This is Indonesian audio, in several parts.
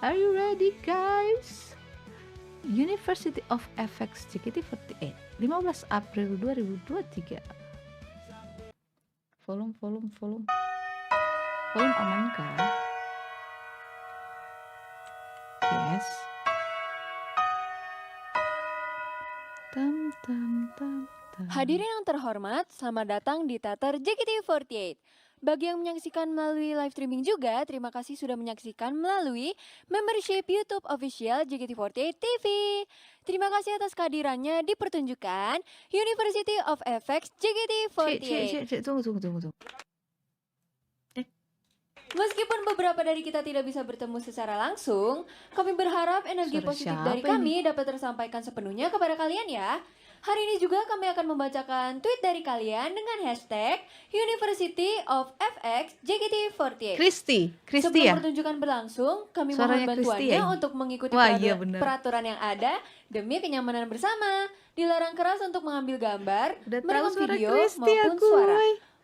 Are you ready guys? University of FX JKT48 15 April 2023. Volume aman kah? Yes. Hadirin yang terhormat, selamat datang di Teater JKT48. Bagi yang menyaksikan melalui live streaming juga, terima kasih sudah menyaksikan melalui membership YouTube official JKT48 TV. Terima kasih atas kehadirannya di pertunjukan University of FX JKT48. Tunggu. Meskipun beberapa dari kita tidak bisa bertemu secara langsung, kami berharap energi Suara positif siapa dari kami dapat tersampaikan sepenuhnya kepada kalian ya. Hari ini juga kami akan membacakan tweet dari kalian dengan hashtag University of FX JKT48. Kristi Sebelum ya? pertunjukan berlangsung, kami Suaranya mohon Kristi bantuannya ya? untuk mengikuti Wah, iya bener. peraturan yang ada demi kenyamanan bersama. Dilarang keras untuk mengambil gambar, merekam video maupun suara.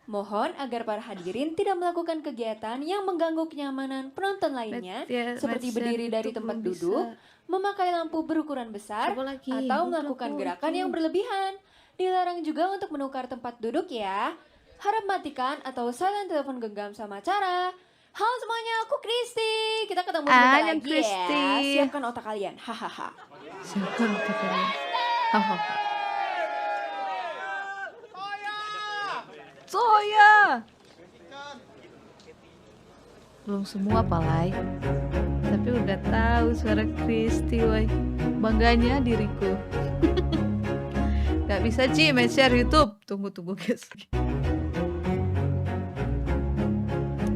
Mohon agar para hadirin tidak melakukan kegiatan yang mengganggu kenyamanan penonton lainnya, seperti berdiri dari tempat duduk, memakai lampu berukuran besar, atau melakukan gerakan yang berlebihan. Dilarang juga untuk menukar tempat duduk ya. Harap matikan atau silent telepon genggam sama cara. Halo semuanya, aku Kristi. Kita ketemu sebentar lagi Kristi. ya. Siapkan otak kalian. Hahaha. Siapkan otak kalian. Hahaha. Soya. Belum semua palai, tapi udah tahu suara Kristi, woy. Bangganya diriku. Gak bisa Ci main share YouTube. Tunggu guys.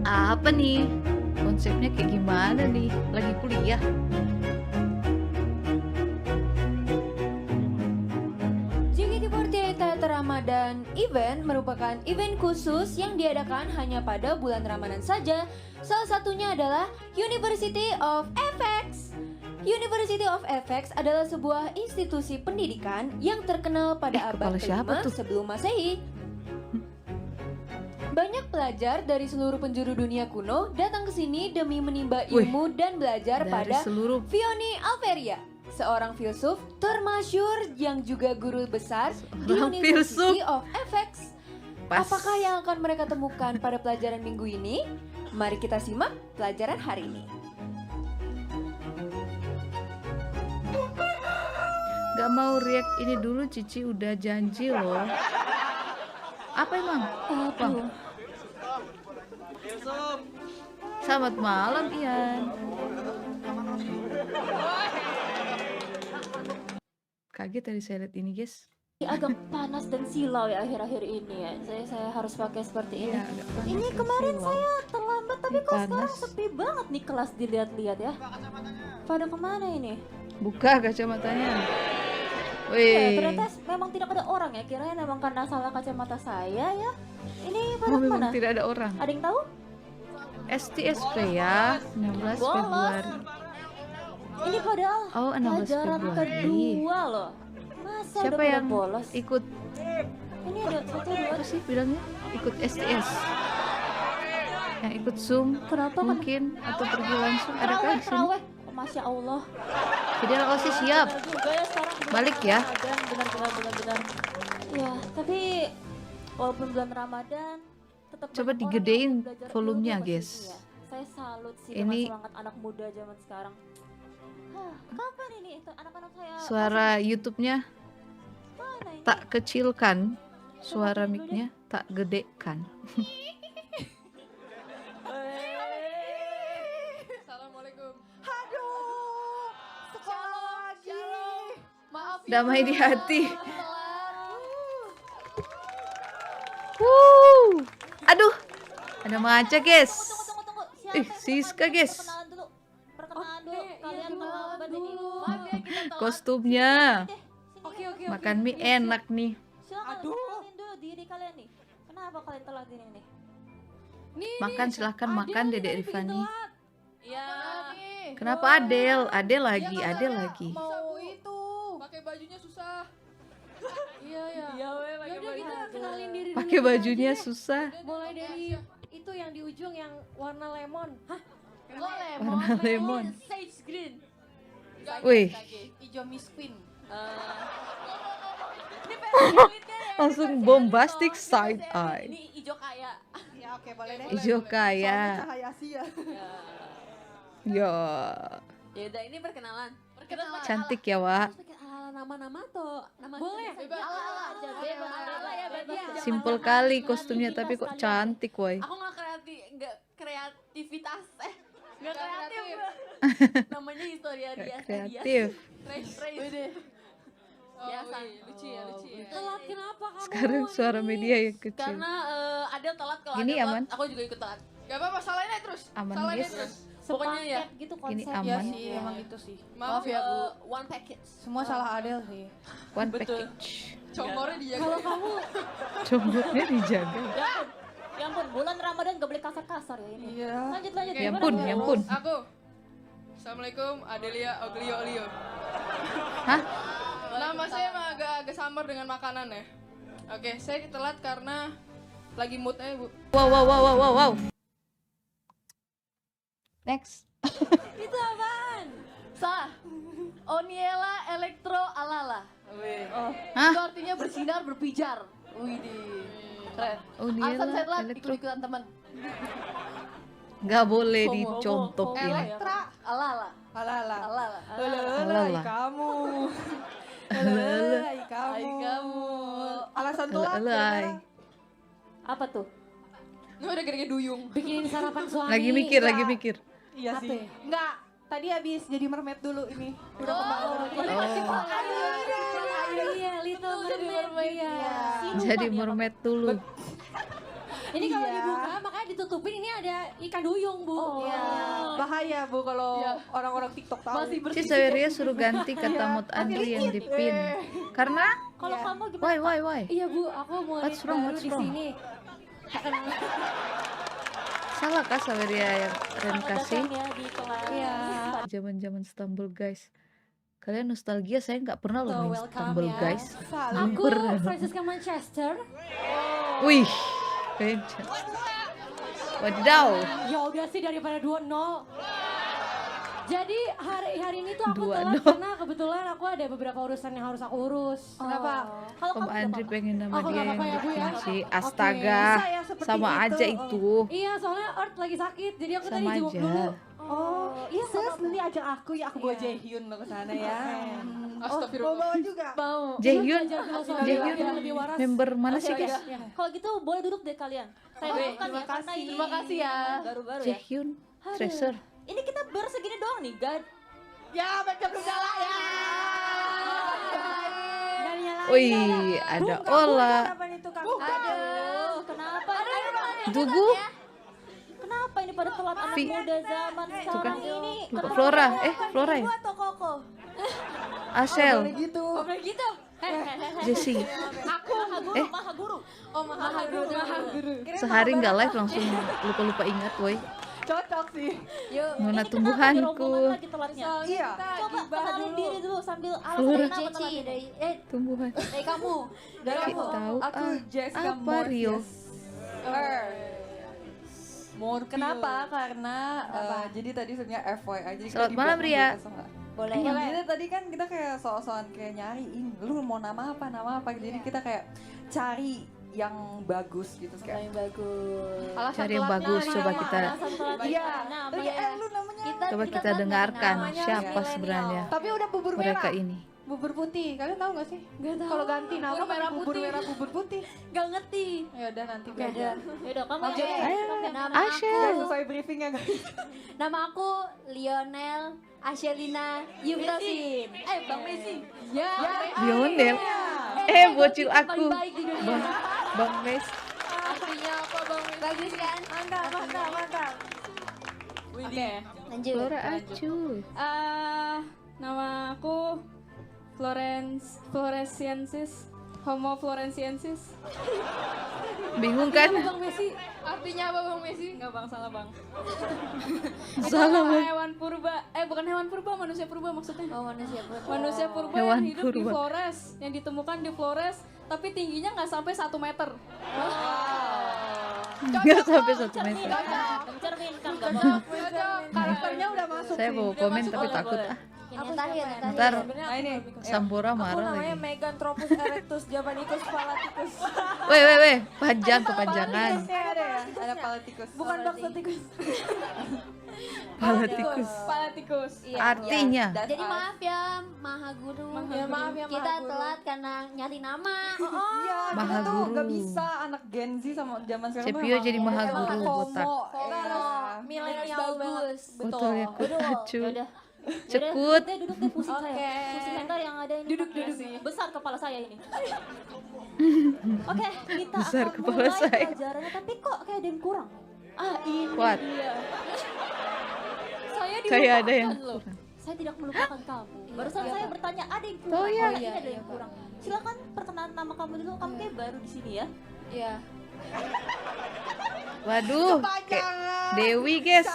Apa nih? Konsepnya kayak gimana nih? Lagi kuliah? JKT48 Teater Ramadan Event merupakan event khusus yang diadakan hanya pada bulan Ramadan saja. Salah satunya adalah University of FX. University of FX adalah sebuah institusi pendidikan yang terkenal pada abad ke-5 sebelum Masehi. Banyak pelajar dari seluruh penjuru dunia kuno datang ke sini demi menimba ilmu dan belajar pada Vioni Alveria, seorang filsuf termasyur yang juga guru besar di University of FX. Apakah yang akan mereka temukan pada pelajaran minggu ini? Mari kita simak pelajaran hari ini. Gak mau react ini dulu, Cici udah janji loh. Apa emang? Apa? Selamat malam, Ian. Kaget tadi saya lihat ini, guys. Agak panas dan silau ya akhir-akhir ini ya. Saya harus pakai seperti ini. Ya, Ini kemarin saya terlambat tapi kok sekarang sepi banget nih kelas dilihat-lihat ya. Pada kemana ini? Buka kacamatanya. Ya, ternyata memang tidak ada orang ya. Kirain memang karena salah kacamata saya ya. Ini pada memang kemana? tidak ada orang. Ada yang tahu? STSP ya, 16 Februari. Ini padahal 16 pelajaran Februari. kedua loh. Masa Siapa udah yang bolos? ikut? Ini ada satu dua. Apa sih bilangnya? Ikut STS. Yang ikut Zoom Kenapa kan? mungkin atau pergi langsung ada kan di sini? Terawih. Masya Allah. Jadi sih siap. Juga ya sekarang Balik ya. Benar. Ya, tapi walaupun bulan Ramadan tetap Coba banyak digedein orang yang belajar volumenya, ilmu guys. pastinya. Saya salut sih Ini dengan semangat anak muda zaman sekarang. Kapan ini anak-anak saya? suara YouTube-nya Mana ini? tak kecilkan, suara mic-nya tak gedekan. Assalamualaikum. Aduh, sekolah lagi. Maaf ya. Damai di hati. Aduh, ada maca, guys. Tunggu. Siapa Siska, guys. Perkenalan dulu. Kalian terlambat ini. Maaf ya kita telat. Kostumnya. Oke. Makan mie enak nih. Silakan kenalin dulu diri kalian nih. Kenapa kalian telat ini nih? Makan silahkan makan, Dedek Rifani. Iya. Kenapa Adel? Adel lagi. Mau itu. Pakai bajunya susah. Iya. Ya udah kita kenalin diri dulu. Pakai bajunya susah. Mulai dari itu yang di ujung yang warna lemon. Hah? Warna lemon. Sage Wih, Ijo Miss Queen. Ini versi duitnya ya. langsung bombastic side eye. Ini ijo kaya. Ya oke boleh deh. Ijo Soalnya kaya. cahaya Asia. Ya, Ya udah ini perkenalan. Perkenalan. cantik ya, Wak. Terus pakai ala nama-nama atau nama Boleh. kita saja? Ala-ala aja, bebas. Ala-ala ya berarti ya. Simpel kali kostumnya tapi kok cantik, woy. Aku nggak kreativitas nggak kreatif. Namanya Historia Gak Dias. kreatif. Biasa. Lucu ya, lucu ya. Telat kenapa kamu? Sekarang suara media yang kecil. Karena Adel telat, kalau Gini Adel telat, aman? aku juga ikut telat. Gak apa-apa, salahin aja terus. Aman, Salahin guys. aja terus. Pokoknya ya. Sepaket gitu Ini konsepnya. Iya aman. sih, emang gitu sih. Maaf ya Bu. One package. Semua salah Adel sih. One Betul. package. Combornya dijaga. Kalau kamu Combotnya dijaga. Ya ampun, bulan Ramadan gak boleh kasar-kasar ya ini. Iya. Lanjut. Ya Gimana, ampun, Bu? ya ampun. Aku. Assalamualaikum, Adelia Oglio Olio. Hah? Nama saya emang agak samar dengan makanan ya. Oke, saya telat karena lagi mood aja, Bu. Wow, wow, wow, wow, wow, wow. Next. itu apaan? Salah. Oniela Elektro Alala. Hah? Itu artinya bersinar berpijar. Widih. Keren. Oh, dia Alasan saya lah telat elektro. ikut-ikutan teman. Nggak boleh Homo, dicontokin. Elektra. Alala. Alala. Alala. Alala, kamu. Alala, kamu. Hai kamu. Alasan telat. Alay. Apa tuh? Ini udah gede duyung. Bikinin sarapan suami. Lagi mikir, Iya. lagi mikir. Iya Apa sih. ya? Enggak. Tadi habis jadi mermaid dulu ini. Udah kebangun. Iya, Little Mermaid. Iya. Jadi mermaid dulu. Ini kalau Iya. dibuka makanya ditutupin ini ada ikan duyung, Bu. Oh, bahaya Bu kalau orang-orang TikTok tahu. Masih Si bersih. Saweria suruh ganti kata Mut Andri yang dipin. Karena Kalau Iya. kamu gimana? why? Iya, Bu, aku mau What's lihat wrong, baru what's di wrong? sini. Salah kah Saweria yang Ren kasih? Ya di kelas. Iya. Zaman-zaman Stumble guys. Kalian nostalgia, saya nggak pernah loh So, main welcome Stumble ya. guys. Salah. Aku Beneran. Francisca Manchester. Wih, kenceng. Wadidaw. Ya udah sih daripada 2-0. Jadi hari ini tuh aku 2-0. telat karena kebetulan aku ada beberapa urusan yang harus aku urus. Kenapa? Kalau Om kamu Andri nggak pengen nama Aku dia nggak yang apa-apa ya, Bu, ya. dipin sih. Oke. Astaga, Bisa ya seperti sama itu. aja itu. Iya, soalnya Earth lagi sakit, jadi aku tadi Sama jenguk aja. dulu. Oh, iya sis, nanti ajak aku ya, aku bawa Iya. Jaehyun lo ke sana ya. Oh, Astagfirullah. mau bawa juga. Mau. Jaehyun, Belajar filosofi Jaehyun biar lebih waras. member mana sih Oke, guys? oke. Kalau gitu boleh duduk deh kalian. Saya Oke, duduk kan terima ya, karena kasih. ini Terima kasih ya. Baru-baru ya. Jaehyun, Treasure. Ini kita baru segini doang nih, God. Ya, backup segala ya. Dan nyalain. Wih, ada Ola. Kenapa itu kan? Aduh, kenapa? Dugu, Kenapa ini pada telat anak Vi. muda zaman kan. sekarang ini? Lupa Flora. Flora ya? Atau Koko? Asel, gitu. Oke gitu. Jessie. Aku Maha Guru. Oh, Mahaguru. Sehari nggak live langsung lupa-lupa ingat, woi. Cocok sih. Yuk. Mana Ini kenapa tumbuhanku. rombongan lagi telatnya? Iya. Kita Coba gibah kenalin dulu. diri dulu sambil Flora. alasan kenapa Cici telatnya. dari Tumbuhan. dari kamu. Dari Kita kamu. tahu Aku Jessica apa Rio? Kenapa? Karena jadi tadi sebenarnya FYI jadi Selamat kayak malam, dibuat Ria. dulu, nggak? Boleh. Jadi tadi kan kita kayak soal-soal kayak nyariin, lu mau nama apa? Jadi kita kayak cari yang bagus gitu kayak. Yang bagus. Alasan Cari yang telatnya bagus, nih, coba nama. kita Alasan telatnya. Iya. Nama Tapi ya. lu namanya Coba kita dengarkan siapa sebenarnya Tapi udah bubur mereka merah. ini. Bubur putih. Kalian tahu gak sih? Gak tahu. Kalau ganti nama Bubur merah bubur putih. merah bubur putih. Gak ngerti. Ya udah nanti Oke, belajar. Yaudah, kamu Oke. aja. Nama Ashel. Guys, sesuai briefingnya guys. Nama aku Lionel Ashelina Yumtasin. Bang Messi. Ya. Lionel. Bocil aku. Paling baik di dunia. Bang Mes. Artinya apa Bang Messi? Bagus kan? Mantap. Oke, lanjut. Flora acu. Nama aku Floresiensis, Homo Floresiensis. Bingung kan? Bang Messi? Artinya apa Bang Messi? Enggak bang, salah bang. Salah, Nama Bang. hewan purba, bukan hewan purba, manusia purba maksudnya. Oh, manusia purba. Manusia purba Hewan yang hidup di purba. Flores, yang ditemukan di Flores, tapi tingginya nggak sampai 1 meter. Nggak sampai 1 meter. Mencerminkan gak mau. Cocok. Karakternya udah masuk Saya sih. mau komen tapi takut ah. Yang terakhir, Ntar Nah ini, Sampura Aku marah namanya lagi. Meganthropus erectus Javanicus palaticus. Weh, panjang kepanjangan. ada ya? Ada palatikus. Bukan bakso tikus. Palatikus. Palaticus. Iya. Artinya. That's Jadi us. maaf ya Maha Guru. Ya maaf ya Kita Maha Guru. telat karena nyari nama. Iya, Maha kita tuh Guru. gak bisa anak Gen Z sama zaman sekarang. tuh Cepio emang jadi Maha emang Guru FOMO, botak. iya. Milenial bagus. Betul ya, Betul. lucu. Yaudah. Cekut. Duduk deh pusing Oke. saya. Pusing mental yang ada ini. Duduk. Besar kepala saya ini. Oke, kita Besar akan kepala mulai saya. pelajarannya. Tapi kok kayak ada yang kurang? Ah, ini What? dia. Saya Kayak ada yang dilupakan loh. Saya tidak melupakan kamu. Barusan saya bertanya ada yang kurang. Oh, iya. Ini ada yang kurang. Silakan perkenalan nama kamu dulu. Kamu kayak baru di sini ya. Iya. Waduh, kayak Dewi guys.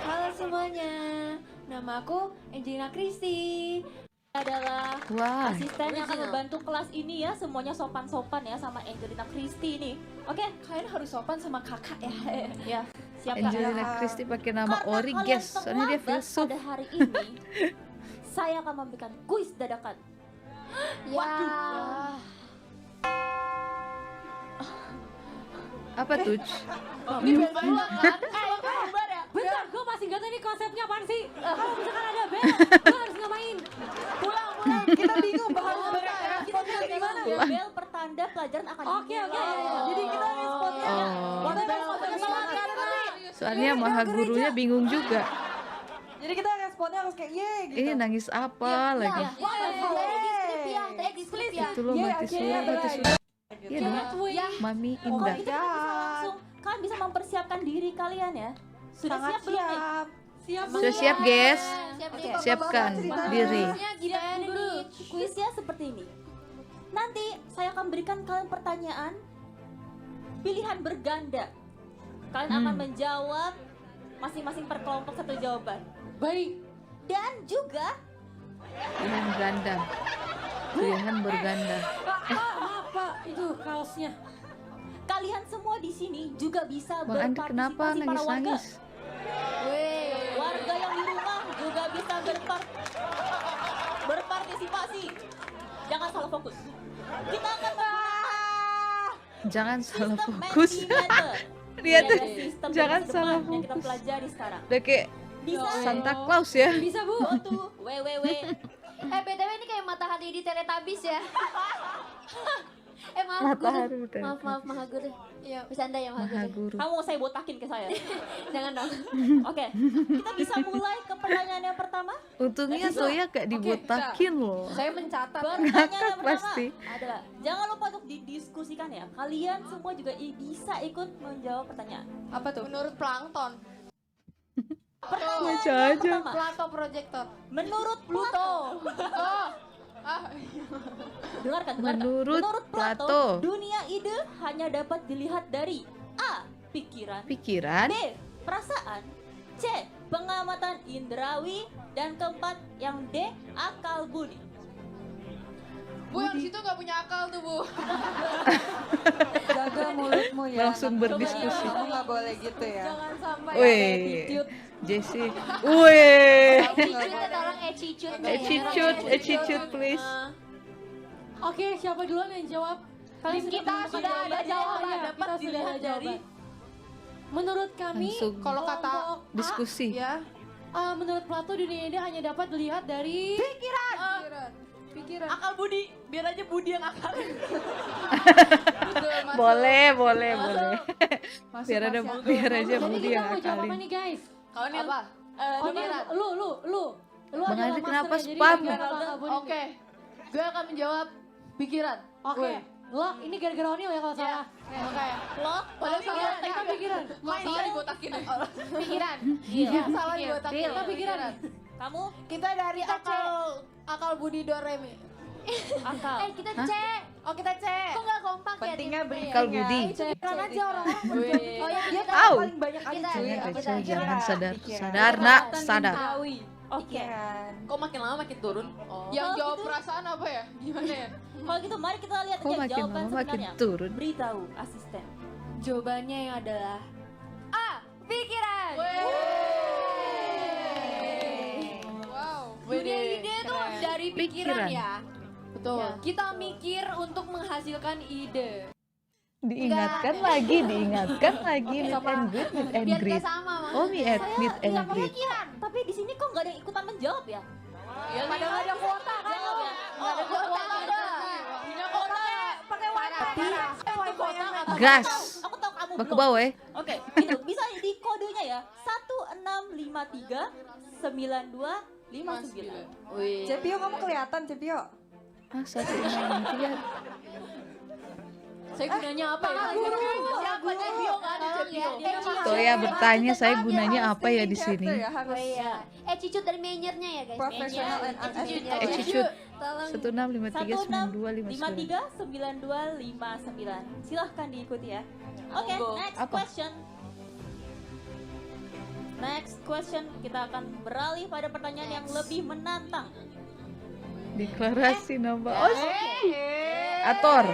Halo semuanya. Nama aku Angelina Christy. Adalah Wah, asisten yang akan membantu kelas ini ya. Semuanya sopan-sopan ya sama Angelina Christy nih. Oke, Kalian harus sopan sama kakak ya. ya. Siap Kak? Angelina Christy pakai nama Karena Ori kalian guys. Soalnya dia terlambat filsuf. pada hari ini, saya akan memberikan kuis dadakan. Waduh. Apa tuh? Bentar, gue masih gak tahu ini konsepnya apaan sih. Kalau misalkan ada bel, gue harus ngapain? Pulang. Kita bingung bahas Responnya gimana? Bel pertanda pelajaran akan Oke. Jadi kita responnya Oh, Iya. soalnya Maha Gurunya bingung juga. Jadi kita responnya harus kayak ye gitu. Ini nangis apa lagi? Tadi di skrip ya. Itu loh mati suara. Iya dong. Ya. Mami Kalau Indah. gitu kan bisa langsung, kalian bisa mempersiapkan diri kalian ya. Sudah Sangat siap belum nih? siap. Sudah siap guys? Siap nih. Siapkan diri. Siap dulu. Kuisnya seperti ini. Nanti saya akan berikan kalian pertanyaan pilihan berganda. Kalian akan menjawab masing-masing per kelompok satu jawaban. Baik. Dan juga Pilihan ganda. Pilihan berganda. Maaf Pak, itu kaosnya. kalian semua di sini juga bisa Bang Andi kenapa berpartisipasi para warga. nangis-nangis? Warga yang di rumah juga bisa berpartisipasi. Jangan salah fokus. Kita akan Jangan salah sistem fokus. Mentimeter. Lihat Ini tuh. ada sistem Jangan dari salah Jerman yang kita fokus. pelajari sekarang. Udah kayak Bisa Santa Claus ya. Bisa Bu. tuh www. BTW ini kayak matahari di Teletubbies ya. Maaf Matahari Guru. betul. Maaf Maha Guru. Iya, bercanda ya Maha Maha Guru. Guru. Kamu mau saya botakin ke saya? Jangan dong. Oke, kita bisa mulai ke pertanyaan yang pertama. Untungnya Zoya gak dibotakin loh. Saya mencatat. Pertanyaan Ngakak yang pertama pasti. adalah, jangan lupa untuk didiskusikan ya. Kalian semua juga bisa ikut menjawab pertanyaan. Apa tuh? Menurut plankton. Pertanyaan Baca yang aja. pertama, Plato projector. menurut Plato, dengarkan. Menurut Plato. dunia ide hanya dapat dilihat dari A. Pikiran, Pikiran. B. Perasaan, C. Pengamatan indrawi, dan keempat yang D. Akal budi. Bu yang situ nggak punya akal tuh Bu. Jaga mulutmu ya. Langsung anak. berdiskusi. Kamu nggak boleh gitu ya. Jangan sampai Wih, Jessie. Wih. Tolong attitude. Attitude please. Oke, siapa duluan yang jawab? Kalian Kita sudah ada jawaban, dapat Kita sudah ada dilihat dari jawaban. Menurut kami, Langsung Kalau kata kelompok A, diskusi. ya menurut Plato dunia ide hanya dapat dilihat dari pikiran. Akal budi, biar aja budi yang akal. Betul, masuk. Boleh. Masuk, Biar ada masuk. biar aja Jadi Budi kita yang mau jawab apa akalin. nih guys? Kalian yang apa? Oh, ini lu Bang adalah Andi kenapa master ya, jadi spam? gara-gara Kak Budi. Oke. Gue akan menjawab pikiran. Oke. Lo ini gara-gara Onil ya kalau salah. Oke. Lo, Padahal salah Kita pikiran. Salah dibotakin ya. pikiran. Iya. Salah dibotakin. Kita pikiran. Kamu Kita dari akal budi doremi. akal. Kita cek. Oh kita cek. Kok nggak kompak ya? Pentingnya timnya? Akal budi. Pikiran aja orang-orang. Oh ya, Dia kita kan Au. paling banyak aja Kita- cuy. Jangan Apa kacau, sih? jangan sadar. Pikiran. Sadar nak, sadar. Oke. Pikiran. Kok makin lama makin turun? Yang Kalau jawab gitu- perasaan apa ya? Gimana ya? Kalau gitu mari kita lihat Kok aja makin jawaban lama makin sebenarnya. turun? Beritahu asisten. Jawabannya yang adalah A. Pikiran. pikiran ya. Betul. Kita mikir untuk menghasilkan ide. Diingatkan lagi, meet and greet, meet and Biar greet. gak sama Mas. Oh, meet and Punya greet. pemikiran, tapi di sini kok nggak ada yang ikutan menjawab ya? Ya pada nggak ada kuota kan? Nggak ada kuota ada. Punya kota. Pakai wifi. Gas. Aku tahu kamu Bak belum. bawah ya. Oke, itu bisa di kodenya ya. 16539259. Wih. Cepio kamu kelihatan Cepio. Ah, 163. Saya gunanya apa ya? Siapa Cepio nggak ada Cepio? Toya bertanya saya gunanya apa ya di sini? Ya, harus Cicut dari manajernya ya guys. professional and unethical. Cicut. Tolong. 16539259. Silahkan diikuti ya. Oke, Monggo. next Apa? question. Next question, kita akan beralih pada pertanyaan yang lebih menantang. Deklarasi nambah. Oh, Ator.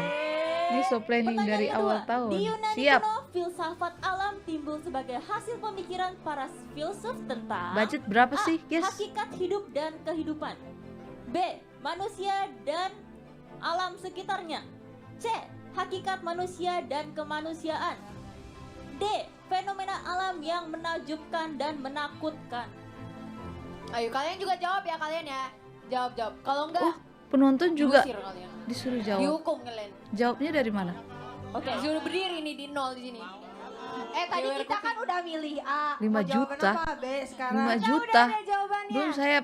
Ini so planning Pertanyaan dari kedua, awal tahun. Di Yunani Siap. kuno, filsafat alam timbul sebagai hasil pemikiran para filsuf tentang Budget berapa A. sih, guys? Hakikat hidup dan kehidupan. B. Manusia dan alam sekitarnya. C. Hakikat manusia dan kemanusiaan. D. Fenomena alam yang menakjubkan dan menakutkan. Ayo kalian juga jawab ya kalian ya. Jawab. Kalau enggak, Penonton juga diusir kalian. disuruh jawab. Dihukum kalian. Jawabnya dari mana? Oke. Disuruh berdiri nih di nol di sini. Tadi kita kan udah milih A. 5 Mau jawaban juta. apa, B sekarang? 5 juta. Jawabannya. Belum saya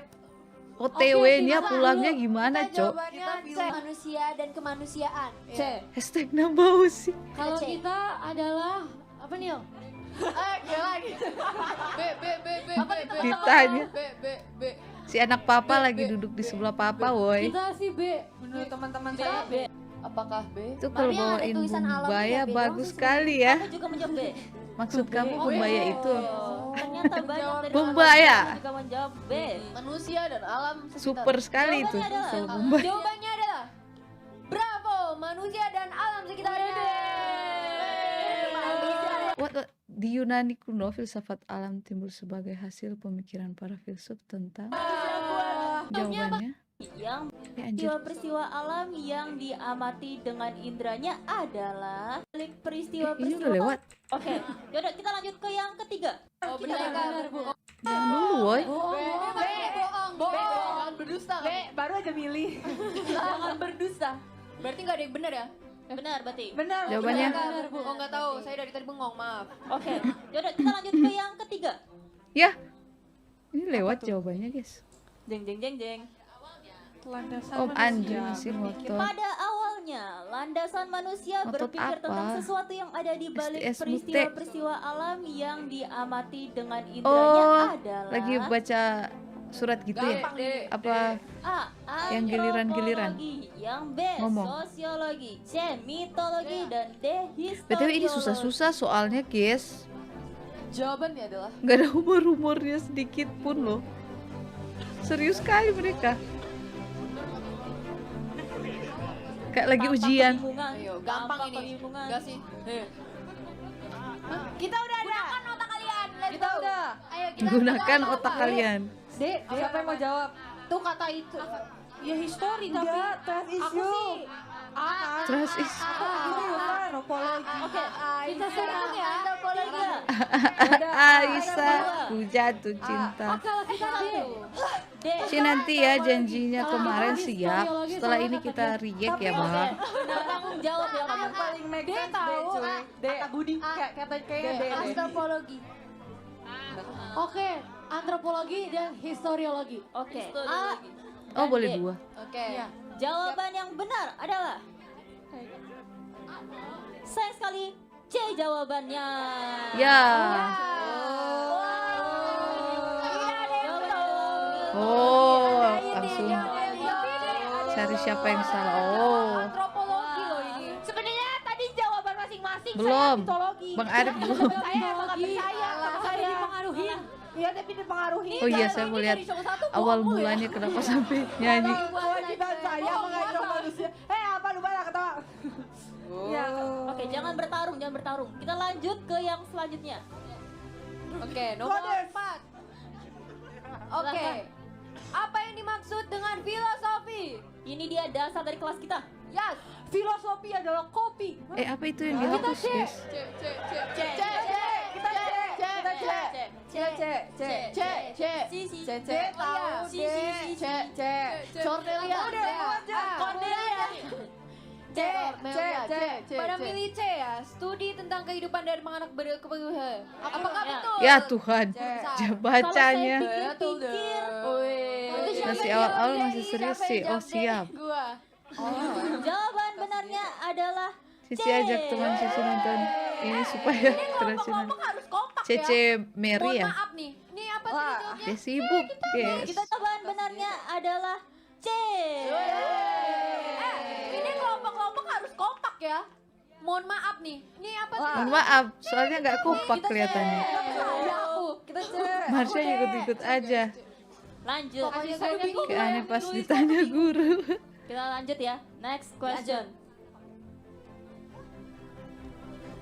OTW-nya kita pulangnya dulu. gimana, Cok? Jawabannya C. Manusia dan kemanusiaan. C. Hashtag nambah sih. Kalau kita adalah apa nih? Oke lagi. B. Ditanya. B. Si anak papa lagi duduk di sebelah papa, woi. Kita sih B. Menurut teman-teman B. saya B. Apakah B? Itu kalau Maria, ada bawain tulisan alamnya bumbaya ya, beda bagus sih sekali ya. Aku juga menjawab B. Maksud kamu bumbaya itu Ternyata banyak dari Bumbaya. teman-teman juga menjawab B. Manusia dan alam sekitar. super sekali itu Jawabannya adalah- kalau bumbaya. Jawabannya adalah Bravo, manusia dan alam sekitarnya. What? Di Yunani kuno filsafat alam timbul sebagai hasil pemikiran para filsuf tentang jawabannya. Yang Ya, anjir. peristiwa alam yang diamati dengan indranya adalah balik Ini peristiwa-peristiwa. udah lewat. Oke, yaudah kita lanjut ke yang ketiga. Oh benar Benar, Bu. Jangan dulu, woi. Bohong. Berdusta. B baru aja milih. Jangan berdusta. Berarti nggak ada yang benar ya? Benar berarti. Benar. Jawabannya Benar, Bu. Oh nggak tahu, saya dari tadi bengong, maaf. Oke, yaudah kita lanjut ke yang ketiga. ya. Ini lewat jawabannya, guys. Jeng jeng jeng jeng. Om Andri masih ngotot. Pada awalnya, landasan manusia Ngotot berpikir apa? tentang sesuatu yang ada di balik STS peristiwa-peristiwa alam yang diamati dengan Oh, indranya adalah lagi baca surat gitu ya? Gampang, D. A. Yang giliran-giliran. Antropologi, yang B. Ngomong. Sosiologi, C. Mitologi, dan D. Historiologi. BTW ini susah-susah soalnya, guys. Jawabannya adalah Gak ada humor-humornya sedikit pun loh. Serius sekali mereka. Kayak lagi Tampak ujian. kebingungan. ayo gampang Tampak ini. kebingungan. Enggak sih. Kita udah ada. Gunakan otak kalian. Let's kita go. udah. Ayo kita Gunakan udah. otak kalian. Dek, Siapa yang mau jawab? tuh kata itu. Ya history tapi Enggak, trust aku issue. sih A. Trust is Ini bukan antropologi. Oke, Kita serang ya. tiga. Aisyah, ku jatuh cinta. Kalau kita B. D. Si nanti ya janjinya kemarin siap. Setelah ini kita react ya, Bang. Bertanggung jawab ya kamu. Yang paling make Dia sense D, tahu. cuy. D. Kata Budi kayaknya D. Antropologi. Oke, antropologi dan historiologi. Oke. A. Oh, boleh D. 2. Oke. Jawaban yang benar adalah sayang sekali C jawabannya. Ya. Oh, langsung cari siapa yang salah. Oh, Antropologi loh ini. Sebenarnya tadi jawaban masing-masing Belum. saya mitologi. Bang Arif belum. Saya emang gak percaya sama Tapi saya. dipengaruhi. Iya tapi dipengaruhi. Oh iya, saya mau lihat awal mulanya kenapa sampai nyanyi. Kewajiban saya mengajak manusia. Apa lu malah ketawa? Ya. Oke, jangan bertarung. Kita lanjut ke yang selanjutnya. Oke, nomor 4. Oke. Apa yang dimaksud dengan filosofi Ini dia dasar dari kelas kita. Yes. Filosofi adalah kopi. Apa itu yang dihapus, guys? Pada milih C ya, studi tentang kehidupan dan anak berkebutuhan. Apakah betul? Ya Tuhan, bacanya. Betul deh. Masih awal-awal masih serius sih. Oh siap. Gua. Jawaban benarnya adalah Cici ajak teman Cici nonton ini supaya tradisional. Harus kompak ya. Cece Mary ya? Maaf nih. Ini apa tadi jawabnya? Dia sibuk, guys. jawaban benarnya adalah C. Ini kelompok-kelompok harus kompak ya. Mohon maaf nih. Ini apa tadi? Mohon maaf, soalnya nggak kompak kelihatannya. Ya aku. Kita cek. Marsha ikut-ikut aja. Lanjut. Pokoknya saya bingung. Kayak aneh pas ditanya guru. Kita lanjut ya. Next question.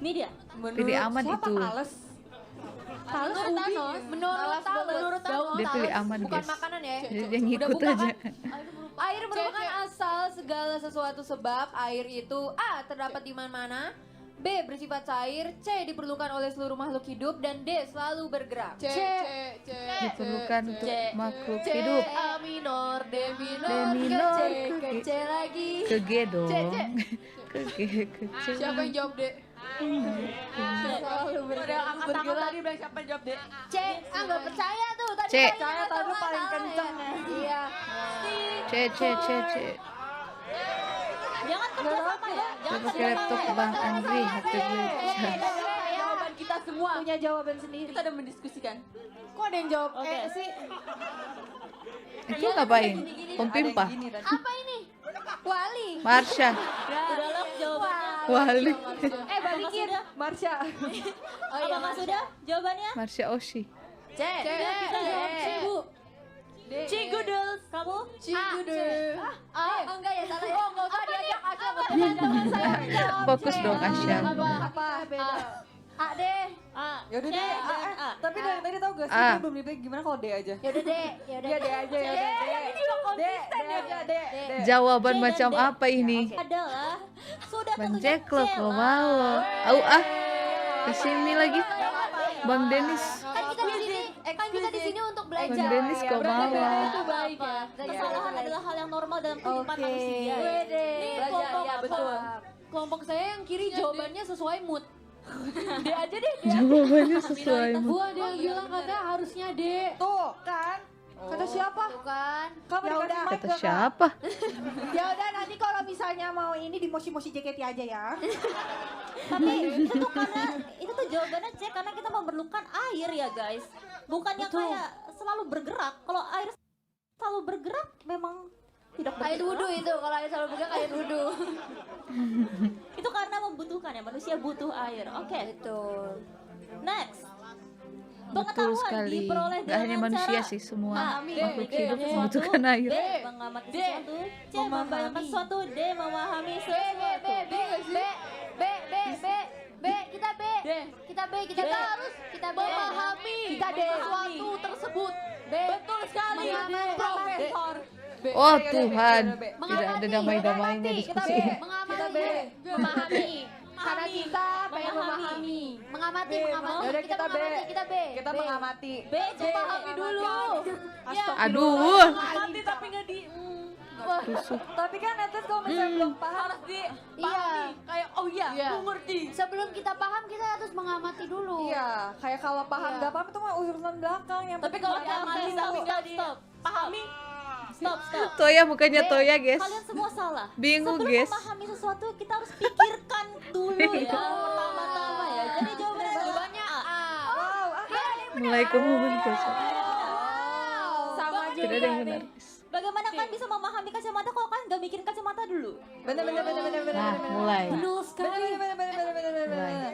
Ini dia. Pilih aman Siapa itu. Thales? Menurut Thanos, menurut Thanos, Dia pilih aman, bukan guys. makanan ya. Jadi dia ngikut aja. Air merupakan asal segala sesuatu sebab air itu A. terdapat di mana-mana, B. bersifat cair, C. diperlukan oleh seluruh makhluk hidup, dan D. selalu bergerak. Diperlukan untuk makhluk hidup. A minor, D minor, D minor, ke C lagi. Ke G dong. Ke G, ke C. Siapa yang jawab, Dek? Bergerak dia bilang siapa jawab deh. C. Nggak percaya tuh tadi. C. Percaya tadi paling kenceng ya. Iya. C, C, C, C. Jangan kerja sama ya. Saya pakai laptop Bang Andri, HP gue. Jawaban kita semua punya jawaban sendiri. Kita udah mendiskusikan. Kok ada yang jawab Oke. sih? Itu ngapain? Pempimpa? Apa ini? Wali. Marsha. Udah lock jawabannya. Wali. Balikin. Marsha. Apakah sudah jawabannya? Marsha Oshi. C. Kita jawab C, Bu. Cigudel. Kamu? Cigudel. Enggak ya, salah. Oh, enggak usah diajak Asya, enggak usah jangan saya. Fokus dong Asya. Apa? A deh. A. Yaudah C deh. dan A. Tapi dari tadi tau gak sih A. dia belum dipilih gimana kalau D aja? Yaudah deh. Yaudah. Iya D aja ya D. D aja D. Jawaban C dan macam D. apa ini? Adalah sudah Bang tentunya Jack lo C kok lah. mau? Au ah. Kesini lagi. Bang Denis. Kan kita di sini untuk Bang belajar. Denis kok mau? Itu baik ya. Kesalahan adalah hal yang normal dalam kehidupan Oke. manusia. Nih, kelompok ya, betul. Kelompok saya yang kiri jawabannya sesuai mood. D aja deh. Jawabannya sesuai. Gua ada yang bilang katanya harusnya D. Tuh kan. Kata siapa? Tuh kan. Kamu Ya dikasih udah. mic Kata gak, Kak? siapa? Ya udah nanti kalau misalnya mau ini di mosi-mosi JKT aja ya. Tapi itu tuh jawabannya C karena kita memerlukan air ya guys. Bukannya kayak selalu bergerak. Kalau air selalu bergerak memang tidak bergerak. Air wudhu itu, kalau air selalu bergerak air wudhu. Itu karena membutuhkan ya, manusia butuh air. Oke. Betul. Next. Betul Pengetahuan sekali. diperoleh Gak hanya dengan manusia cara sih, semua A. makhluk D. hidup Sesuatu. membutuhkan air. B. Mengamati sesuatu. C. Membayangkan sesuatu. D. Memahami sesuatu. B, kita B. Kita B, kita harus kita memahami. Kita D sesuatu tersebut. Betul sekali. Profesor. Oh Tuhan, tidak ada damai-damainya diskusi ini. Mengamati. Memahami. Karena kita pengen memahami. Mengamati. Yaudah, kita B. Kita B. Kita mengamati. B. C. Memahami dulu. Aduh, Mengamati tapi nggak di. rusuh. Tapi kan Netes kalau misalnya belum paham Iya. Kayak oh iya, aku ngerti. Sebelum kita paham kita harus mengamati dulu. Iya, kayak kalau paham nggak paham itu mah urusan belakang yang Tapi penting kalau kita diamati amati. tapi nggak di. Pahami. Stop. Toya mukanya Toya guys. Kalian semua salah. Bingung, Sebelum guys. memahami sesuatu kita harus pikirkan dulu ya. Pertama-tama ya. Jadi jawabannya A. Wow, Mulai ke momen kosong. sama aja. Tidak ada yang benar. Bagaimana kan bisa memahami kacamata kalau kan nggak mikirin kacamata dulu? Bener. Nah, mulai. Betul sekali. Mulai.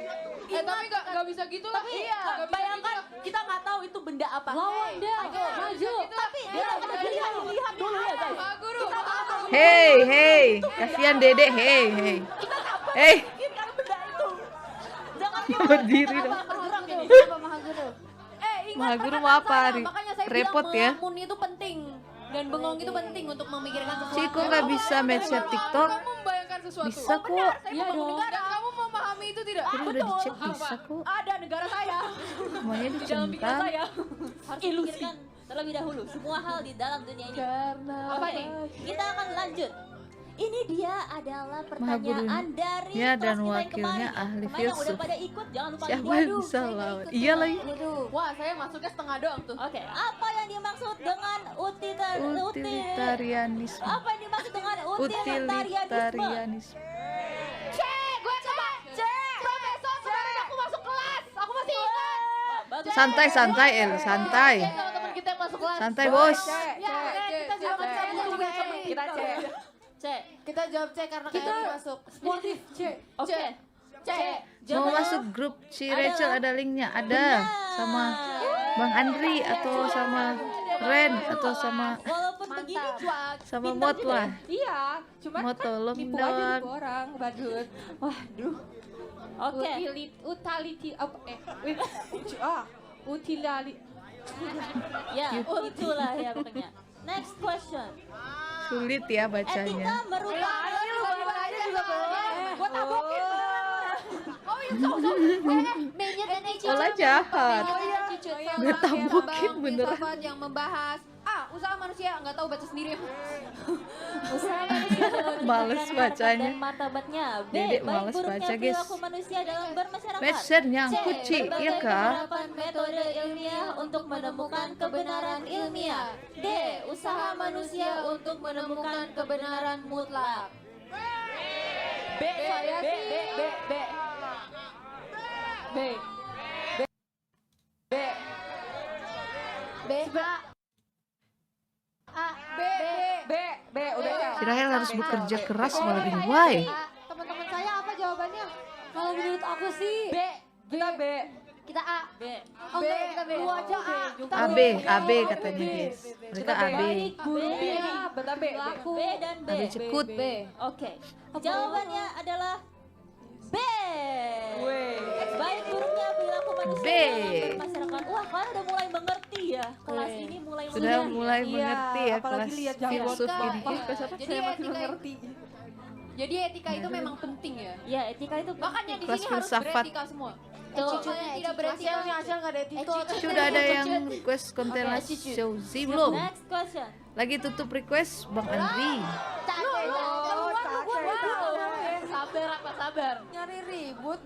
Tapi nggak bisa gitu lah. Iya. Bayangkan kita nggak tahu itu benda apa. Lawan dia. Maju. Tapi dia akan lihat dulu ya guys. Pak Guru. Hey, kasihan Dedek, hey. Hey, Pikirkan benda itu. Jangan berdiri dong. Maha Guru tuh. ingat Maha Guru perkataan mau apa? saya. Makanya saya Repot bilang ya. melamun itu penting. Dan bengong itu penting untuk memikirkan sesuatu. Ciko nggak bisa match-nya TikTok. Kamu membayangkan sesuatu. Bisa kok. Iya dong. Dan kamu memahami itu tidak? Tadi udah dicek bisa kok. Ada negara saya. Semuanya Di dalam pikiran dicentang. saya. Harus dipikirkan terlebih dahulu semua hal di dalam dunia ini. Apa nih? Kita akan lanjut. Ini dia adalah pertanyaan dari Ya, kelas dan kita yang wakilnya kemarin. ahli Kemarin yang udah filsuf. pada ikut, jangan lupa Siapa ikut. yang bisa lawan? Iya lagi. Wah, saya masuknya setengah doang tuh. Oke, apa yang dimaksud dengan Utilitarianisme. Apa yang dimaksud dengan utilitarianisme? Utilitarianisme. Gue coba. Profesor kemarin aku masuk kelas. Aku masih ingat. Bagus. Santai, santai, El, santai. Teman-teman kita yang masuk kelas. Santai, bos. Ya, kita juga Kita cek. Cek. Kita jawab C karena Kita kayak masuk. sportif C. Oke. Cek. Mau masuk grup Si Rachel ada linknya, ada sama Bang Andri atau sama Ren atau sama Walaupun begini, sama pintar Mot juga lah. Iya, cuman Mau tolong nipu aja dong. nipu orang, badut. Waduh. Oke. Utility apa utility Ya, itulah ya pokoknya. Next question. Sulit ya Etika bacanya. merupakan Gua tabokin. B-nya dan E-nya. Olah jahat. Nggak tabokin beneran. Filsafat yang membahas usaha manusia nggak tahu baca sendiri. usaha manusia dalam Males meningkatkan bacanya. harkat dan martabatnya. B. Dedek Baik males buruknya baca, guys. perilaku manusia dalam bermasyarakat. Matcher nyangkut, C. Ci, Berbagai iya kah? penerapan metode ilmiah untuk menemukan kebenaran ilmiah. D. Usaha manusia untuk menemukan kebenaran mutlak. B, saya B. B, udah ya. Si Rahel harus bekerja keras malam ini. Why? Teman-teman saya apa jawabannya? Kalau menurut aku sih Kita B. Kita A. B. Oh enggak, kita B. Lu aja A. AB, AB katanya guys. Mereka AB. Betul B. B dan B. AB cekut. B. Oke. Jawabannya adalah B. Weh. Baik buruknya perilaku manusia B. dalam bermasyarakat. Wah, kalian udah mulai mengerti ya. Kelas ini mulai Sudah mulai Iya, mengerti ya apalagi kelas lihat jagoan filsuf Etika. ini. Kelas apa? Jadi etika itu memang penting ya. Ya, etika itu Makanya di Kelas sini harus filsafat. beretika semua. Tuh. Kalau yang tidak beretika, Hasil nggak ada attitude. Sudah ada yang request konten show Z belum? Next question. Lagi tutup request Bang Andri. Sabar. Nyari ribut.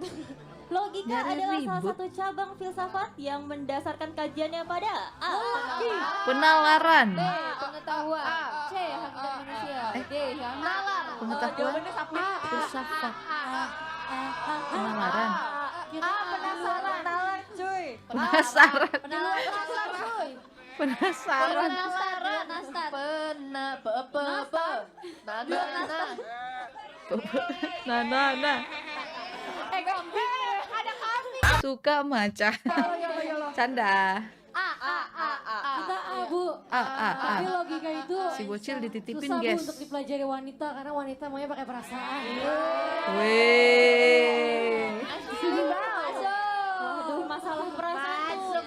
Logika Nyari adalah salah ribut. satu cabang filsafat yang mendasarkan kajiannya pada A. Penalaran. B. Pengetahuan. C. Hakikat manusia. D. Nalar. Pengetahuan. Filsafat. Penalaran. Penasaran. Nalar cuy. Penasaran. Penalaran, cuy. Penasaran. Penasaran. Nastar. Nah. Suka maca. Canda. kita A bu. Tapi logika itu Si bocil dititipin susah bu guys. untuk dipelajari wanita karena wanita maunya pakai perasaan. Weh. Waduh, masalah perasaan tuh.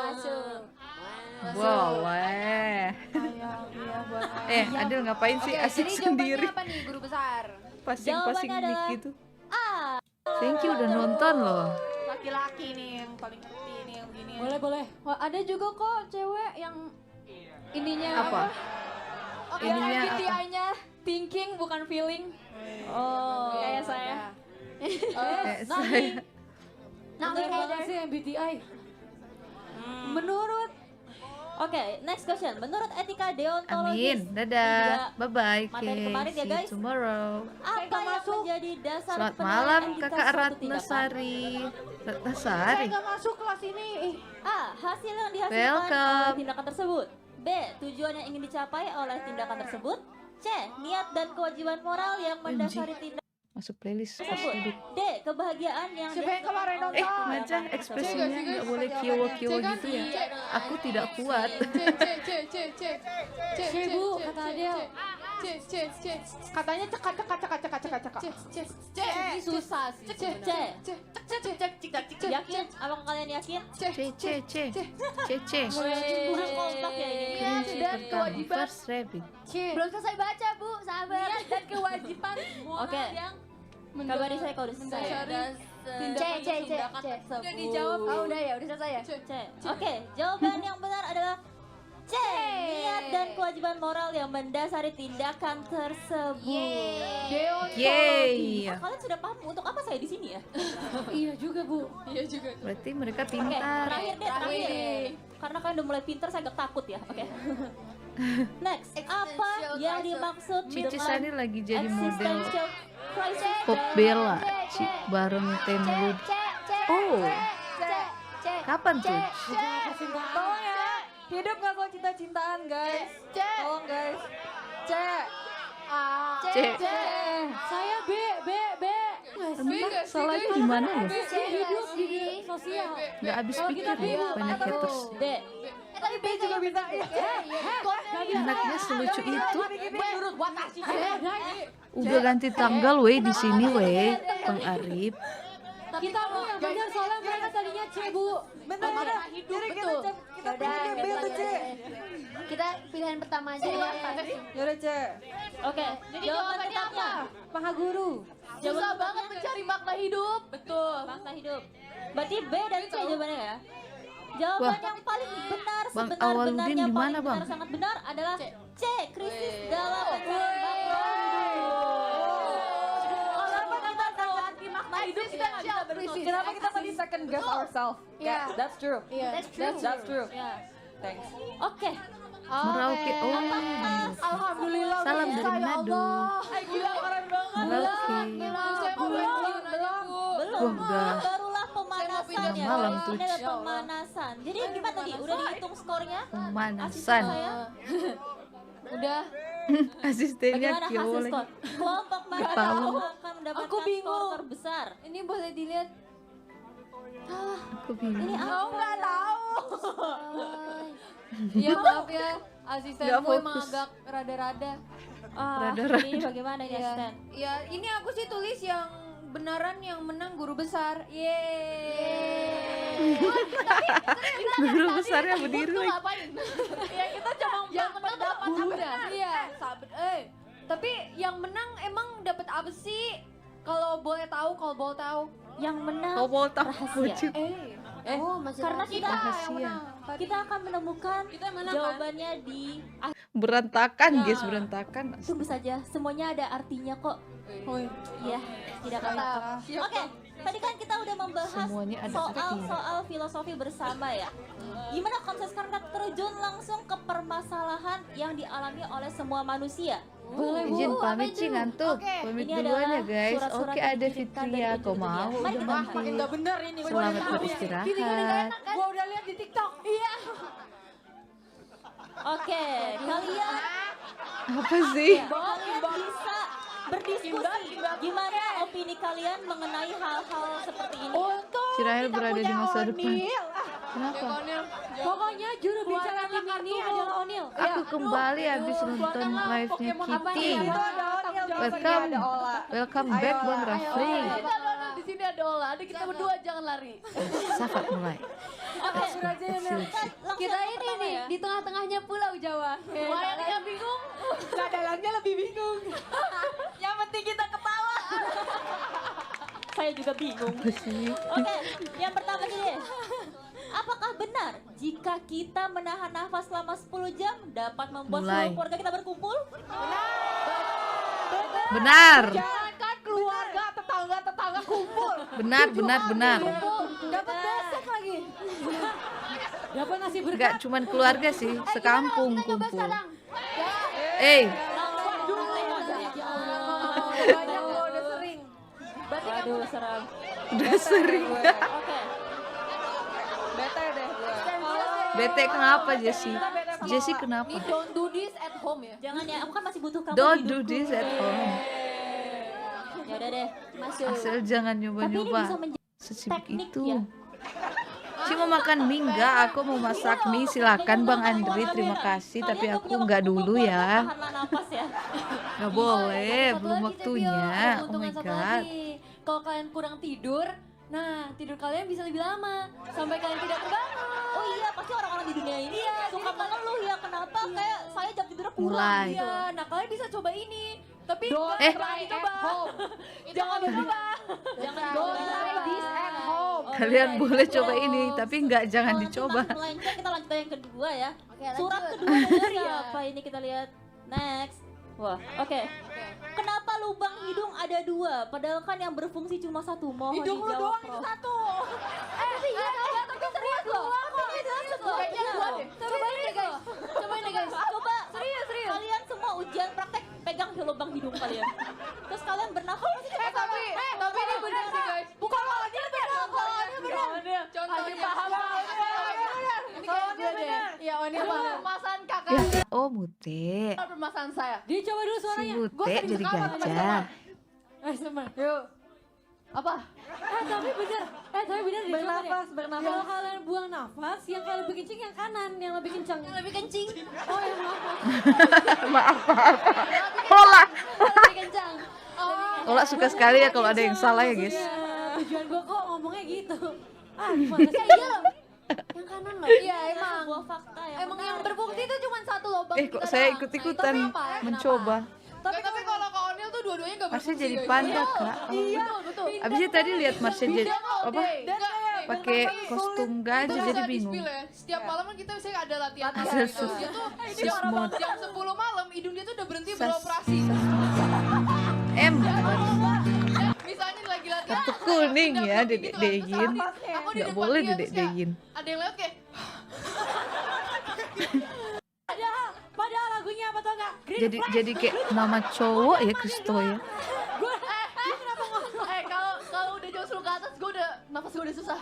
Masuk. Wow, weh. Adil ngapain sih asik Jadi sendiri? jawabannya apa nih guru besar? Pasing-pasing Jawabannya mic adalah gitu. Thank you udah nonton loh. Laki-laki nih yang paling ngerti nih yang begini. Boleh. Wah, ada juga kok cewek yang ininya Apa? Ininya apa? MBTI-nya thinking bukan feeling. Oh, Kayak saya. Kayak saya. Bener banget sih MBTI. Menurut Oke, next question. Menurut etika deontologis, Amin. Dadah. Tiga Bye-bye. materi kemarin ya, See you guys. tomorrow. apa yang menjadi dasar Selamat penilaian malam entitas Kakak suatu Ratna tindakan? Sari. Ratna Saya Sari. nggak masuk kelas ini. A. Hasil yang dihasilkan Welcome. oleh tindakan tersebut. B. Tujuan yang ingin dicapai oleh tindakan tersebut. C. Niat dan kewajiban moral yang mendasari tindakan Masuk playlist pas tersebut. duduk. D. Kebahagiaan yang Siapa yang kemarin nonton? Maca ekspresinya nggak boleh kiowo-kiowo gitu ya. Aku tidak kuat. C bu kata Adel. Katanya cekak. Ini susah sih. C. Yakin? Apakah kalian yakin? C. Wih, kompak ya ini. pertama, kewajiban. first rabbit. Belum selesai baca, Bu. Sabar. Niat dan kewajiban moral Oke. yang Kabari saya kalau udah selesai. tindakan tersebut. udah dijawab. Oh, udah ya, udah selesai ya. C. Oke, jawaban yang benar adalah C. Niat dan kewajiban moral yang mendasari tindakan tersebut. Yeay. Kalian sudah paham untuk apa saya di sini ya? Iya juga, Bu. Iya juga. Berarti mereka Oke, pintar. terakhir deh, terakhir. Karena kalian udah mulai pintar, saya agak takut ya. Oke. Next, apa yang dimaksud Cici dengan Sani lagi jadi model existential crisis? pop Bella, bareng Temlud. Oh, kapan tuh? Tolong ya, hidup gak soal cinta-cintaan guys. Tolong guys. C. C. Saya B. Entah salahnya gimana ya? Hidup di sosial. Nggak habis Kalau pikir kita ya, bingung, banyak apa haters. D. Tapi B juga bisa. Anaknya selucu itu. Ada. Udah ganti tanggal weh di sini weh, Bang Arif. Kita mau yang benar soalnya mereka tadinya C, Bu. Bener. Hidup, Jadi betul. kita pilih B atau C. Kita pilihan pertama aja ya. Yaudah C. Oke, jawaban tetapnya Maha Guru. Susah banget mencari makna hidup. Betul. makna hidup. Berarti B dan C jawabannya ya. Jawaban Wah. yang paling benar Bang sebenar-benarnya Awaludin paling gimana, benar Bang? sangat benar adalah C. Krisis dalam pencarian Makna hidup kita nggak bisa berkrisis. Kenapa kita tadi second guess ourselves? Yeah. That's true. That's true. Ya. Thanks. Oke, Merauke. Oh, Alhamdulillah. salam dari Manado. Gila keren banget. Merauke. Saya mau bantuin aja, Bu. belum. udah. Barulah pemanasan pindah ya. malam Guys. tuh. Ini adalah pemanasan. Jadi gimana tadi? Udah dihitung skornya? Pemanasan. Saya. Udah. Asistennya Bagaimana hasil Kiole. skor? Kelompok mana tahu. akan mendapatkan Aku bingung. skor terbesar? Ini boleh dilihat. Aku bingung. Ini apa? Nggak tahu. Iya maaf ya, asisten Nggak gue emang fokus. agak rada-rada. Rada-rada. Ini bagaimana ini Iya. asisten? Ya, ini aku sih tulis yang benaran yang menang guru besar. Yeay. Guru besarnya berdiri lagi. Ngapain? Ya kita cuma yang pendapat gurunya. Iya, sahabat. Tapi yang menang emang dapat apa sih? Kalau boleh tahu. Yang menang Kau mau tahu? rahasia. Oh, masih Karena kita Rahasia. kita akan menemukan jawabannya di Berantakan guys, berantakan. tunggu saja, semuanya ada artinya kok. Iya, tidak apa-apa. Oke, tadi kan kita udah membahas Semuanya ada artinya. soal filosofi bersama ya. Gimana konsep sekarang kita terjun langsung ke permasalahan yang dialami oleh semua manusia? Izin pamit sih ngantuk. Pamit Ini duluan adalah ya guys. surat-surat Oke, yang ada dikirimkan Fitria. dari Kau dunia. mau Mari udah kita mampir. Makin gak bener ini. Selamat beristirahat. Gua udah lihat di TikTok. Iya. Oke, kalian Apa sih? bisa berdiskusi gimana opini kalian mengenai hal-hal seperti ini. Cirahel berada di masa depan. Kenapa? Pokoknya juru bicara tim ini adalah Onil. Aku kembali habis nonton live-nya Kitty. Welcome back Bang Rafli. Di sini ada Ola, ada kita berdua jangan lari. Safat mulai. Oke, Kecil. Kita ini nih di tengah-tengahnya Pulau Jawa. Wayangnya bingung. Dalamnya lebih bingung. yang penting kita ketawa. Saya juga bingung. Oke, yang pertama gini. Apakah benar jika kita menahan nafas selama 10 jam dapat membuat Mulai. seluruh keluarga kita berkumpul? Benar. Jangankan keluarga, tetangga kumpul. Benar. Dapat besek lagi. Dapat nasi berkat. Enggak cuman keluarga sih, sekampung kumpul. Eh, Banyak lo udah sering. Aduh, seram. udah sering. Oke. Bete deh gue. Bete kenapa Jessie? Jessie kenapa? Don't do this at home ya. Jangan ya, aku kan masih butuh kamu Don't di do hidupku. this at home. Ya udah deh. Asal jangan Tapi ini nyoba-nyoba. bisa menjadi Sesibuk teknik itu. ya. Ci mau makan mie enggak? Aku mau masak mie, silakan Bang Andri, terima kasih. Tapi Kalian aku punya enggak waktu dulu buat ya. tahan napas ya. Nggak boleh, Satu belum lagi, waktunya. Tevio. Oh Keuntungan my satu god. lagi. Kalau kalian kurang tidur, nah tidur kalian bisa lebih lama sampai kalian tidak terbangun. Oh iya, pasti orang-orang di dunia ini suka mengeluh ya, kenapa kayak Mulai. Iya, nah kalian bisa coba ini. Tapi Don't Eh. try at home. jangan coba. Jangan Don't try this at home. Kalian boleh coba ini, tapi jangan Kalau dicoba. masih melenceng, kita lanjut yang kedua ya. Oke, Surat lanjut. kedua dari siapa ini kita lihat. Next. Wah, oke. Kenapa lubang hidung ada dua? Padahal kan yang berfungsi cuma satu. Mohon Hidung lu dijawab, doang Prof. itu satu. Tapi iya, tapi serius loh. Tapi serius loh. Kayaknya dua deh. Cobain deh guys. Cobain deh guys. Coba Serius. kalian semua ujian praktek pegang ke lubang hidung kalian. Terus kalian bernafas. Tapi ini benar sih guys. Bukan lo aja benar. Contohnya. Ini kayak gue deh. Ya, ini permasalahan kakak. Ya, oh Mute. Permasalahan saya. Dia coba dulu Si suaranya. Mute jadi gajah. Sebentar. Yuk. Apa? Tapi bener deh, coba deh. Bernafas. Kalau kalian buang nafas, yang kayak lebih kencing yang kanan, yang lebih kencang. Yang lebih kencing. Oh yang Maaf. Ola. Lebih kencang. Ola suka sekali ya kalau ada yang salah ya guys. Iya, tujuan gua kok ngomongnya gitu. Gimana sih? Iya loh. Yang kanan loh. Iya emang. Sebuah fakta yang Emang yang menarik. berbukti itu cuma satu lubang. Kok saya ikut-ikutan mencoba. Tapi kalau Kak Onil tuh dua-duanya gak Marsha berfungsi jadi guys. panda kak. Iya betul. Abisnya tadi lihat Marsha jadi apa? Enggak, Pakai kostum gajah itu jadi bisa bingung. di-spill ya. Setiap malam kan kita biasanya ada latihan Latihan gitu. sus- Dia tuh sus mode. jam 10 malam hidung dia tuh udah berhenti Sas- beroperasi. Misalnya lagi latihan. Kartu kuning udah ya, begitu Dedek kan. Degin. Terus aku di Nggak depan boleh dia, Dedek terus kayak Degin. ada yang lewat kayak Padahal lagunya apa tau gak? Jadi kayak nama cowok ya Kristo ya. kalau udah jauh ke atas gue udah nafas gue udah susah.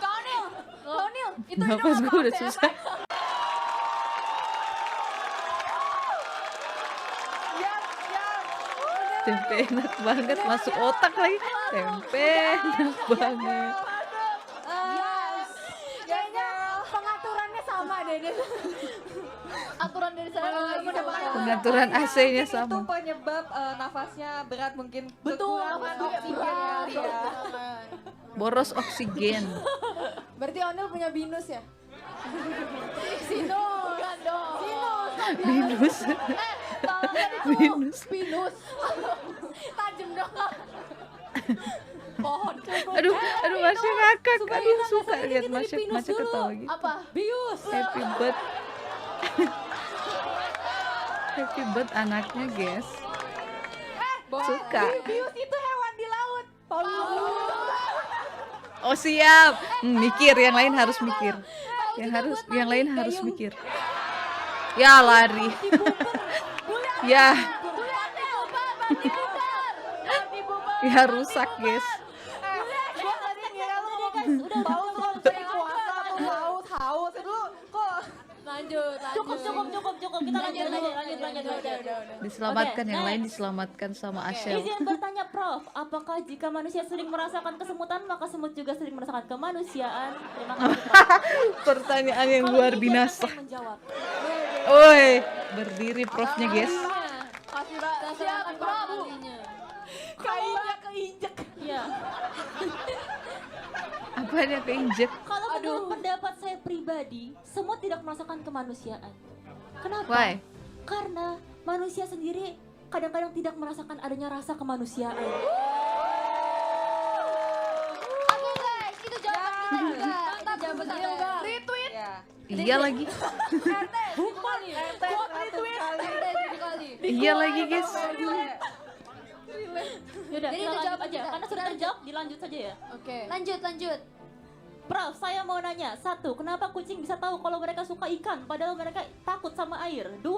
Konil, itu Nafas gue udah susah. Tempe enak banget masuk otak lagi. Tempe enak banget. Kayaknya pengaturannya sama deh. aturan dari sana lagi sama. Pengaturan AC-nya Itu sama. penyebab nafasnya berat mungkin. Betul, Kekurangan nafas juga oksigen berat. kali ya. Boros oksigen. Berarti Onil punya binus ya? Bukan dong. Minus. Minus. Pinus. Tajam dong. Pohon. Aduh Marsha ngakak. Aduh suka lihat Marsha ketawa gitu. Apa? Bius. Happy birth. Happy birth anaknya guys. Suka. Bius itu hewan di laut. Oh siap. Mikir yang lain harus mikir. Yang lain harus mikir. Ya lari. Ya. Ya rusak guys. Gue tadi ngira lu ngomong paus lo cari puasa atau haus itu kok Lanjut. Cukup. Kita lanjut. Diselamatkan Oke, yang lain next. diselamatkan sama Ashel. Izin bertanya Prof, apakah jika manusia sering merasakan kesemutan maka semut juga sering merasakan kemanusiaan? Terima kasih Prof. Pertanyaan yang luar Kalau binasa. saya menjawab. Oi, berdiri profnya guys. Kasih Siap, Bro. kayaknya keinjek. Iya. Apanya keinjek? Kalau menurut pendapat saya pribadi, semut tidak merasakan kemanusiaan. Kenapa? Why? Karena manusia sendiri kadang-kadang tidak merasakan adanya rasa kemanusiaan. Oke guys, itu jawaban kita juga. Mantap jawaban kita juga. retweet. Iya lagi. Bukan nih. Quote retweet. Kali. Iya lagi guys. Yaudah, Jadi kita itu lanjut jawaban aja. kita. Karena sudah terjawab, dilanjut saja ya. Oke. Lanjut. Prof, saya mau nanya. 1, kenapa kucing bisa tahu kalau mereka suka ikan padahal mereka takut sama air? 2,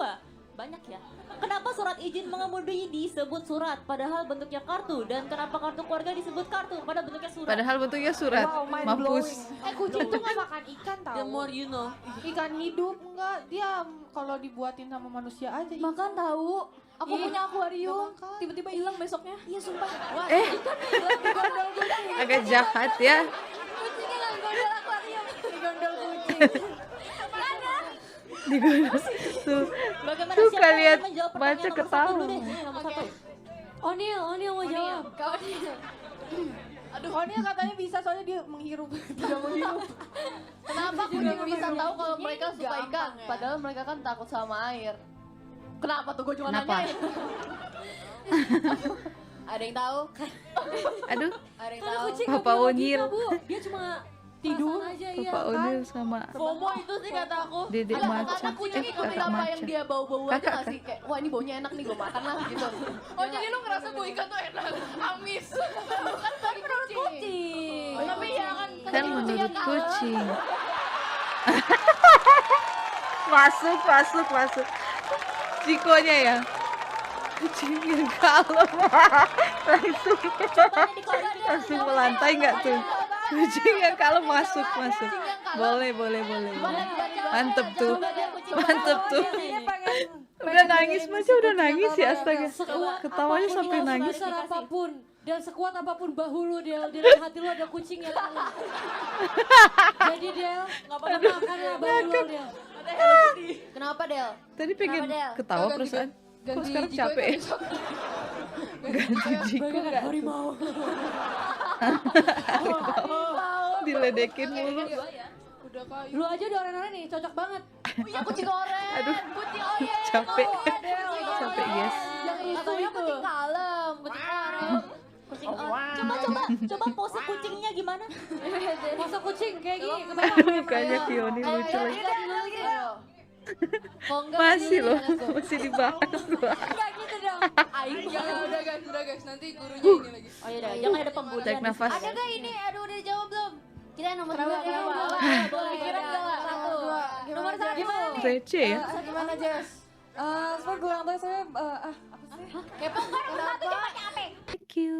banyak ya. Kenapa surat izin mengemudi disebut surat padahal bentuknya kartu? Dan kenapa kartu keluarga disebut kartu padahal bentuknya surat? Padahal bentuknya surat. Wow, mind Mampus. blowing. Kucing tuh nggak makan ikan tau. The more you know. Ikan hidup enggak, dia kalau dibuatin sama manusia aja. Makan tahu. Aku Ih, punya akuarium. nggak makan. Tiba-tiba hilang besoknya. Iya sumpah. Agak jahat ya. Kucingnya nggak gondol akuarium. Digondol kucing. Tuh. Bagaimana Tuh, siapa yang kalian menjawab baca pertanyaan nomor ketawa. 1 dulu deh? Nomor 1. Onil mau jawab. Kau dia. Aduh, Onil katanya bisa soalnya dia menghirup, tidak menghirup. Kenapa kucing bisa tahu kalau mereka suka ikan? Padahal mereka kan takut sama air. Kenapa tuh gue juga Kenapa? nanyain? Ada yang tahu? Aduh, Ada yang Karena tahu? kucing Papa nggak punya Onyil. logika, Bu. Dia cuma tidur aja iya. Papa Odil sama FOMO itu sih kata aku. Dedek Ada macan. karena kucing ikutin Kakak apa yang macan. dia bau-bau aja Kakak, nggak sih? Kayak, wah ini baunya enak nih, gue makan lah gitu. Oh jadi lu ngerasa bau ikan tuh enak? Amis. Kan bagi kucing. Tapi ya kan. kan kucing menurut yang kalem. kucing. masuk. Cikonya ya. Kucing yang kalem. Langsung melantai nggak tuh? Kucing yang kalem masuk. Boleh. Mantep tuh. Udah nangis Maca, udah nangis ya astaga. Ketawanya sampai nangis. Sebesar apapun dan sekuat apapun bahu lu Del, di dalam hati lu ada kucing yang kalem. Jadi Del, nggak apa-apa makan lah bahu lu Del. Kenapa Del? Tadi pengen Kenapa, Del? ketawa perasaan. Kok sekarang capek ya? Ganti Jiko nggak? Harimau. Diledekin mulu. Udah kayu. Lu aja udah orang-orang nih, cocok banget. Iya kucing oranye. Aduh, Kucing oranye. capek. Capek yes. Yang katanya kucing kalem, kucing kalem. Kucing coba pose kucingnya gimana? Masa kucing kayak gini, ke Mukanya Fioni lucu lagi. Kok enggak Masih loh, masih dibahas loh. Enggak gitu dong. Aing udah guys, nanti gurunya ini lagi. Oh iya, jangan ada pembulian. Tarik nafas. Ada gak ini? Aduh udah dijawab belum? Kita nomor Kenapa, 2 kenapa? Boleh kira nomor 1. Nomor 1. Receh ya. Gimana Jess? Sebenernya gue orang tua saya, apa sih? Kepo kan nomor 1 dia pakai apa? Thank you.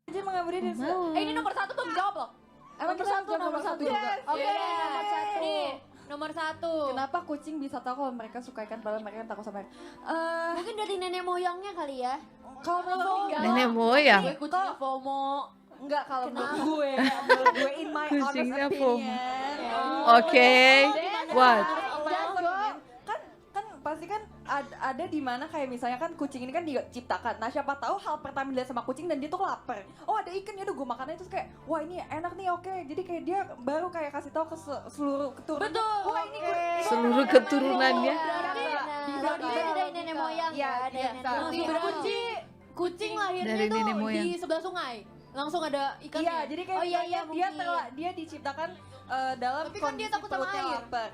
Dia mengabdi di Mau. Ini nomor 1 belum jawab loh. Emang kita harus nomor satu juga. Oke, nomor 1. Nih, nomor 1. Kenapa kucing bisa tahu kalau mereka suka ikan padahal mereka takut sama ikan? Mungkin dari nenek moyangnya kali ya. Kalau menurut gue Nenek moyang. Gue kucingnya FOMO. enggak, kalau menurut gue in my honest Kucingnya FOMO. opinion. Oke. What? Kan pasti kan ada di mana kayak misalnya kan kucing ini kan diciptakan. Nah siapa tahu hal pertama dilihat sama kucing dan dia tuh lapar. Oh ada ikan ya udah gue makannya terus kayak wah ini enak nih oke. Jadi kayak dia baru kayak kasih tahu ke seluruh keturunan. Betul. Wah ini Seluruh keturunannya. Berarti dari nenek moyang Iya, ya, dari iya. nenek moyang. Kucing lahirnya Dari tuh nenek moyang. di sebelah sungai. Langsung ada ikannya. Iya, jadi kayak Oh, iya, misalnya iya, dia diciptakan dalam Tapi kan dia kondisi takut sama perutnya air. lapar.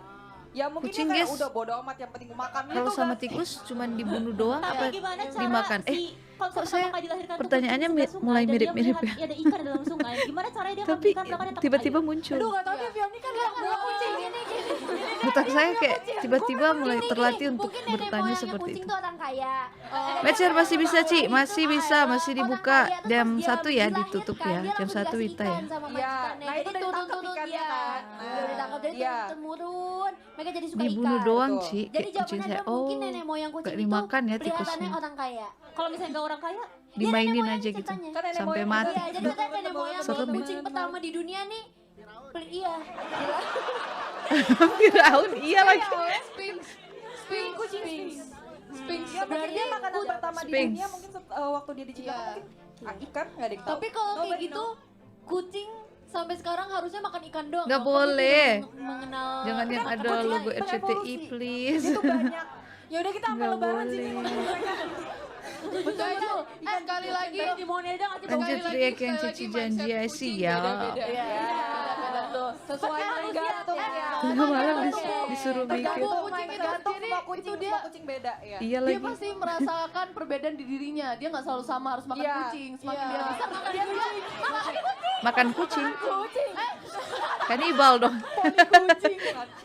Ya mungkin Kucing, dia kayak guys. udah bodo amat yang penting gue makan Kalau gitu sama kan. tikus cuman dibunuh doang apa Tapi gimana cara dimakan? si konsep kok saya pertama kali dilahirkan tuh pertanyaannya kucing sebelah sungai mulai dan dia mirip-mirip melihat ya. ada ikan di dalam sungai. Gimana caranya dia Tapi menghentikan belakangnya takut tiba-tiba air? muncul. Aduh gak tau dia Fioni kan gak kucing. Otak saya kayak tiba-tiba mulai terlatih untuk Mungkin nenek bertanya moyangnya seperti kucing itu. tuh orang kaya. Mecer masih bisa Ci, masih bisa, masih Orang dibuka kaya, terus jam pas dia 1 ya, dilahirkan, ditutup dia ya, jam langsung 1 dikasih Wita ya. ikan sama Iya, majikannya. nah itu Jadi udah ditangkap turun-turun ikannya dia. kan. Udah ditangkap jadi Iya. turun-turun. Mereka jadi suka Dibunuh ikan. doang betul. Ci, Jadi kayak kucing jawabannya saya. adalah Oh, mungkin nenek moyang kucing gak itu dimakan ya kelihatannya tikusnya. orang kaya. Kalau misalnya nggak orang kaya, Dimainin aja gitu, ceritanya. Kan nenek sampai moyang mati. Iya, jadi katanya nenek moyang Serem ya. kucing pertama di dunia nih. Iya. Firaun, iya lagi. Sphinx. Sphinx. Sphinx. Sphinx. Ya mungkin dia makanan pertama di Sphinx. dunia mungkin waktu dia diciptakan Iya. mungkin ikan nggak ada yang tahu. Tapi kalau kayak Nobody gitu, know. kucing sampai sekarang harusnya makan ikan doang. Nggak Tapi boleh. tidak mengenal. Jangan yang Kan ada kucing logo berevolusi. RCTI please. Itu banyak. Ya udah kita sampai Nggak lebaran sini boleh. makan mereka. Betul. Sekali lagi. di Moneda nggak sih? Lanjut riak yang Cici janji ya sih ya. Beda-beda tuh. Sesuai tergantung ya. Tengah malam disuruh mikir. Tergantung Kucing itu tergantung sendiri, semua kucing itu dia- semua kucing beda ya. Iya Dia lagi. pasti merasakan perbedaan di dirinya. Dia nggak selalu sama harus makan Iya. kucing. Semakin Iya. dia besar makan dia kucing. Makan kucing. Kanibal dong.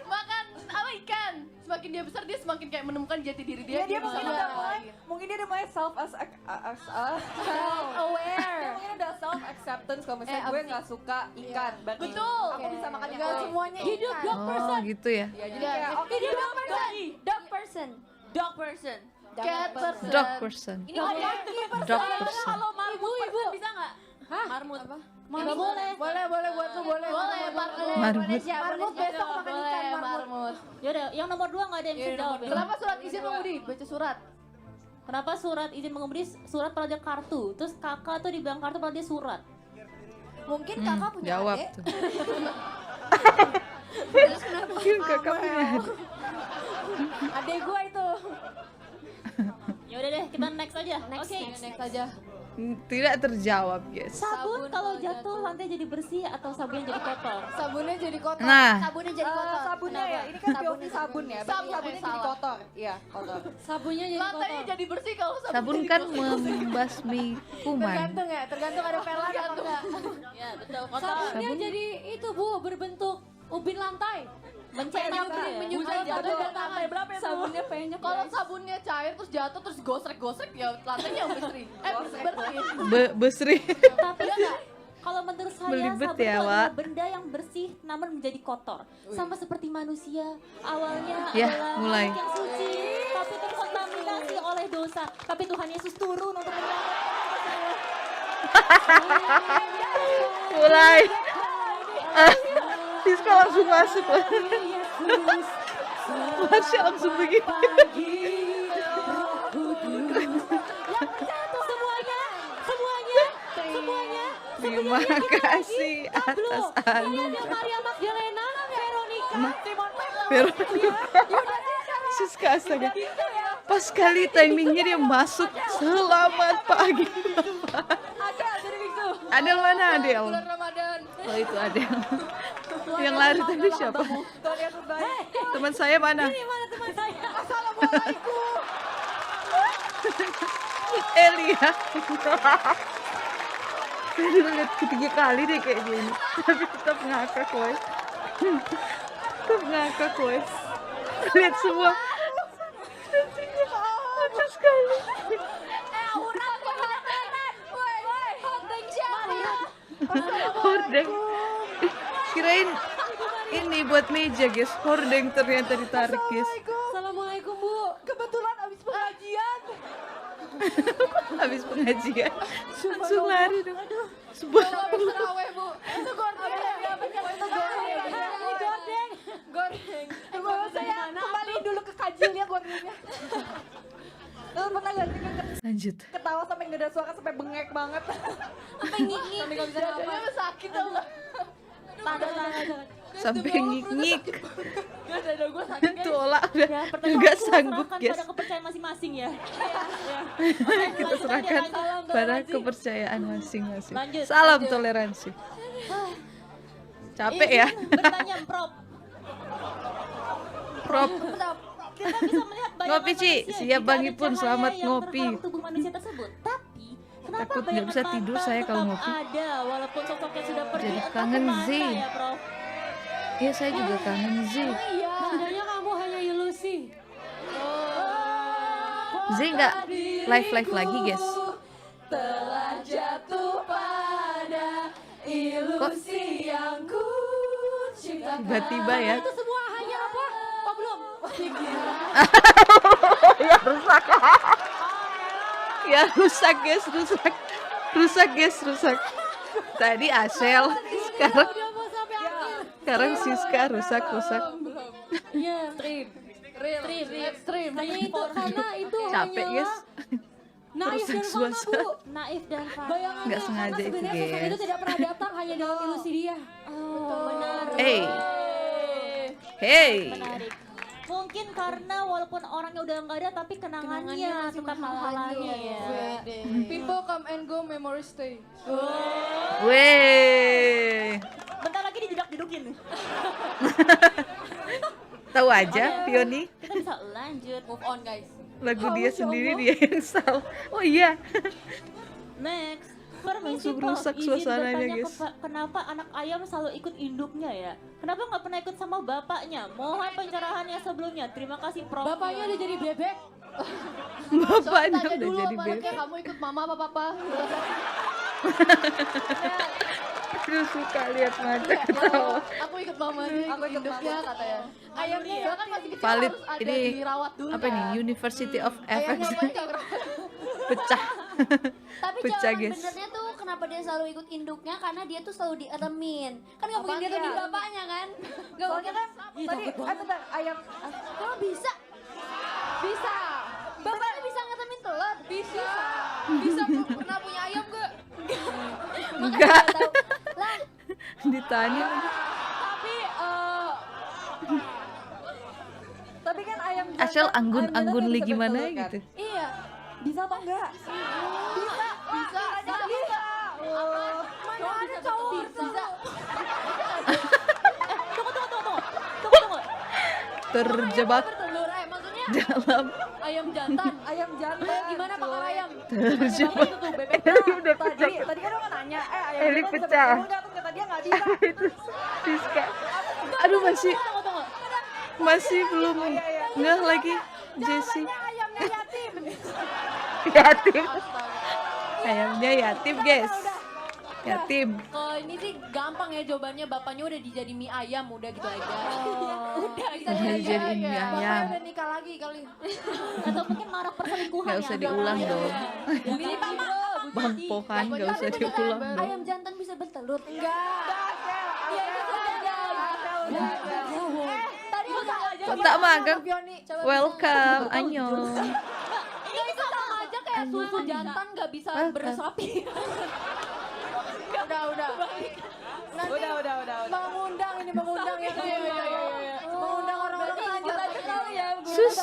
Makan apa ikan. Semakin dia besar dia semakin kayak menemukan jati diri dia. Ya dia mungkin bisa udah makan mulai, lagi. mungkin dia udah mulai self aware. Mungkin udah self acceptance kalau misalnya gue nggak suka ikan, berarti Betul. aku bisa makan Nggak ikan. semuanya Hidup ikan. dog Oh person. gitu ya. Ya jadi kayak oke Hidup dog person. Dog person. Dog person. Cat person. Dog person. Ini ada Dog person. Halo marmut person bisa nggak? Hah? Marmut. Marmut. Boleh. Boleh buat lu boleh. Boleh, marmut. Marmut. Marmut besok makan ikan marmut. Yaudah, yang nomor 2 nggak ada yang bisa jawab ya? Kenapa surat izin mengemudi? Baca surat. Kenapa surat izin mengemudi surat pada dia kartu? Terus kakak tuh dibilang kartu pada dia surat. Mungkin kakak punya Jawab adik. tuh. Mungkin kakak punya adik. adek gue itu. kita next aja. Oke. Next aja. Tidak terjawab, guys. Sabun kalau jatuh lantai jadi bersih atau sabunnya jadi kotor? Sabunnya jadi kotor. Nah, Sabunnya jadi kotor. Sabunnya ya, ini kan POV sabun ya. Berarti Sabun, sabunnya jadi salah. kotor. Iya, kotor. Sabunnya jadi Lantainya kotor. jadi bersih kalau sabun kan membasmi kuman. Tergantung ya, tergantung ada pelan apa enggak. Ya, betul. Kotor. Sabunnya jadi itu Bu, berbentuk ubin lantai. Mencetak ya. Menyusut jatuh ke tangan. Berapa itu? Sabunnya penyok. Kalau sabunnya cair terus jatuh terus gosrek-gosrek ya lantainya yang bersih. Bersih. Besri. Tapi enggak. Kalau menurut saya Belibet sabun ya, itu Wak. adalah benda yang bersih namun menjadi kotor. Sama seperti manusia, awalnya Ya, adalah mulai. makhluk yang suci, tapi terkontaminasi oleh dosa. Tapi Tuhan Yesus turun untuk menyelamatkan Mulai. Siska langsung masuk. Masya langsung begini. Semuanya. Terima kasih atas anugerah. Maria Magdalena, Veronica, Siska astaga. Pas kali timingnya dia masuk. Selamat pagi. Adel mana Adel? Bulan Ramadan. Oh itu Adel. Yang lari tadi siapa? Teman saya mana? mana teman saya? Elia. Saya udah lihat ketiga kali deh kayak gini. Tapi tetap ngakak woy. Tetap ngakak woy. Lihat semua. Lucu sekali. Hordeng. Kirain ini buat meja guys. Hordeng ternyata ditarik guys. Assalamualaikum Bu. Kebetulan abis pengajian. Habis pengajian langsung lari dong. Sebuah Habis terawih, Bu. Itu gordeng. Gordeng. Gordeng. Bapak saya kembali dulu ke kajilnya gordengnya. Lu pernah gak sih lanjut. ketawa sampai nggak ada suara sampai bengek banget? Sampai ngiki. Sampai nggak bisa dadanya sakit tau nggak? Sampai ngik-ngik. Dada gue sakit kan. Tuh olah udah Ya, pertanyaan nggak aku sanggup serahkan guys. pada kepercayaan masing-masing ya. Kita serahkan pada kepercayaan masing-masing. Lanjut, Salam lanjut. toleransi. Capek ya, Bertanya prop. Prop. Kita bisa melihat banyak Ngopi, Ci. manusia Siap, jika Bang ada Ipun. cahaya Selamat yang ngopi. terhalang tubuh manusia tersebut. Tapi kenapa Takut nggak bayangan bisa tidur mata saya kalau tetap ngopi. ada walaupun sosoknya sudah pergi. Jadi Entah kangen, kemana Zi. ya, Prof? Ya saya juga kangen Zi. Sebenarnya kamu hanya ilusi. Zi nggak live lagi guys. Telah jatuh pada ilusi yang ku ciptakan. Tiba-tiba ya. Itu semua hanya apa? Oh belum. Ya rusak guys, rusak guys. Tadi Asel, sekarang Udah mau sampai akhir. sekarang Siska rusak. Iya. Stream. Hanya itu karena itu Capek guys. naif dan Rusak fana suasana. Bu. Naif dan fana. Bayangannya Nggak sengaja karena itu, sebenarnya sosok guys. itu tidak pernah datang hanya dalam ilusi dia. Benar. Hey. Menarik. Mungkin karena walaupun orangnya udah nggak ada, tapi kenangannya tetap menghalangi ya. People come and go, memories stay. Weh. Bentar lagi dijedak-jedukin. Tahu aja Pioni, Kita bisa lanjut. Move on guys. lagu dia sendiri dia yang salah. Oh iya. Next. Permisi Langsung Prof, rusak izin suasananya, bertanya guys. kenapa anak ayam selalu ikut induknya ya? Kenapa nggak pernah ikut sama bapaknya? Mohon pencerahannya sebelumnya. Terima kasih Prof. Bapaknya udah jadi bebek. Bapaknya Tanya udah dulu jadi apa bebek. anaknya, kamu ikut mama apa papa? Aduh suka lihat mata ketawa. Aku ikut mama nih, Aku ikut induknya mama. katanya. Ayamnya ya kan masih kecil Valid. harus ada Ini dirawat dulu apa nih? kan. University of Ayamnya FX apa nggak berawat? pecah. Tapi Pecah, jawaban guys. benernya tuh kenapa dia selalu ikut induknya karena dia tuh selalu dieremin. Kan nggak mungkin dia tuh di bapaknya kan? Gak Soalnya mungkin. kan tadi bentar ayam Kok bisa? Bisa. Bapaknya bisa ngeremin telur? Bisa. Bisa pernah punya ayam gak? Enggak. Tahu. Lah, Ditanya. tapi kan ayam Asal jantan- anggun-anggun ayam li jantan bisa gimana bertelur, kan? gitu. iya. Bisa apa enggak? Bisa. Mana ada cowok bisa. Tunggu. Terjebak Bertelur maksudnya dalam ayam jantan. Ayam jantan. Gimana bakar ayam? terjebak. Itu tuh bebek. Udah pecah. Tadi kan orang nanya, ayam Eli jantan bisa pecah. bertelur nggak? Terus kata dia nggak bisa. Itu Siska. Aduh masih belum ngeh lagi Jessie. Ayamnya yatim. Yatim. Ayamnya yatim guys. Yatim. Kalau ini sih gampang ya jawabannya, bapaknya udah dijadi mie ayam, udah gitu aja. Udah kita Udah dijadiin mie ayam. Bapaknya udah nikah lagi kali. Atau mungkin marah perselingkuhan Gak ya. usah diulang dong. Ini mama. Bang Pohan gak usah diulang dong. Ayam jantan bisa bertelur. Iya itu saja. Tadi udah aja. Tak magang. Coba Welcome, annyeong. Ini itu sama aja kayak susu jantan gak bisa beresapi. Udah. Udah. Mengundang ya. Mengundang orang-orang lanjut aja kali ya. Sus.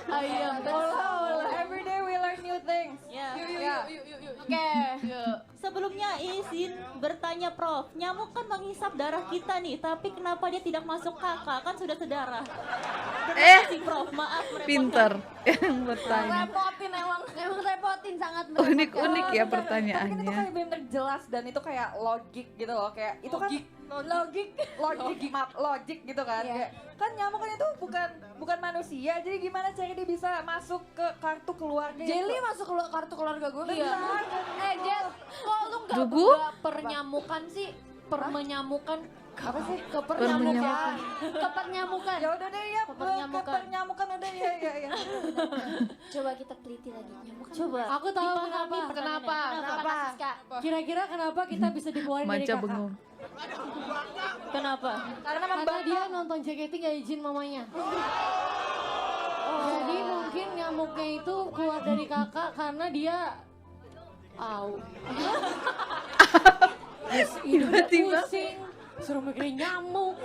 Ayam. Every day we learn new things. Ya. Yuk. Oke. Sebelumnya izin bertanya Prof, nyamuk kan menghisap darah kita nih, tapi kenapa dia tidak masuk kakak? Kan sudah sedarah. Si Prof, maaf merepotkan. Pinter yang bertanya. Repotin emang repotin sangat Unik-unik ya Tapi kan itu pertanyaannya. kayak bener jelas dan itu kayak logik gitu loh, kayak itu kan logik gitu kan. Kayak, kan nyamuk kan itu bukan manusia, jadi gimana cara dia bisa masuk ke kartu keluarga? Jelly masuk ke kartu keluarga gue. Iya. Jel, kok lu nggak Dugu? buka pernyamukan sih? Permenyamukan. Apa sih? Kepernyamukan. Kepernyamukan. Ya udah deh ya, pernyamukan udah ya. Coba kita teliti lagi nyamuk. Coba. Aku tahu kenapa. Kenapa? Siska? Kira-kira kenapa kita bisa dikeluarin dari Maca kakak? bengong. Kenapa? Karena dia nonton JKT gak izin mamanya. Jadi mungkin nyamuknya itu keluar dari kakak karena dia Tiba-tiba pusing, suruh mikirin nyamuk.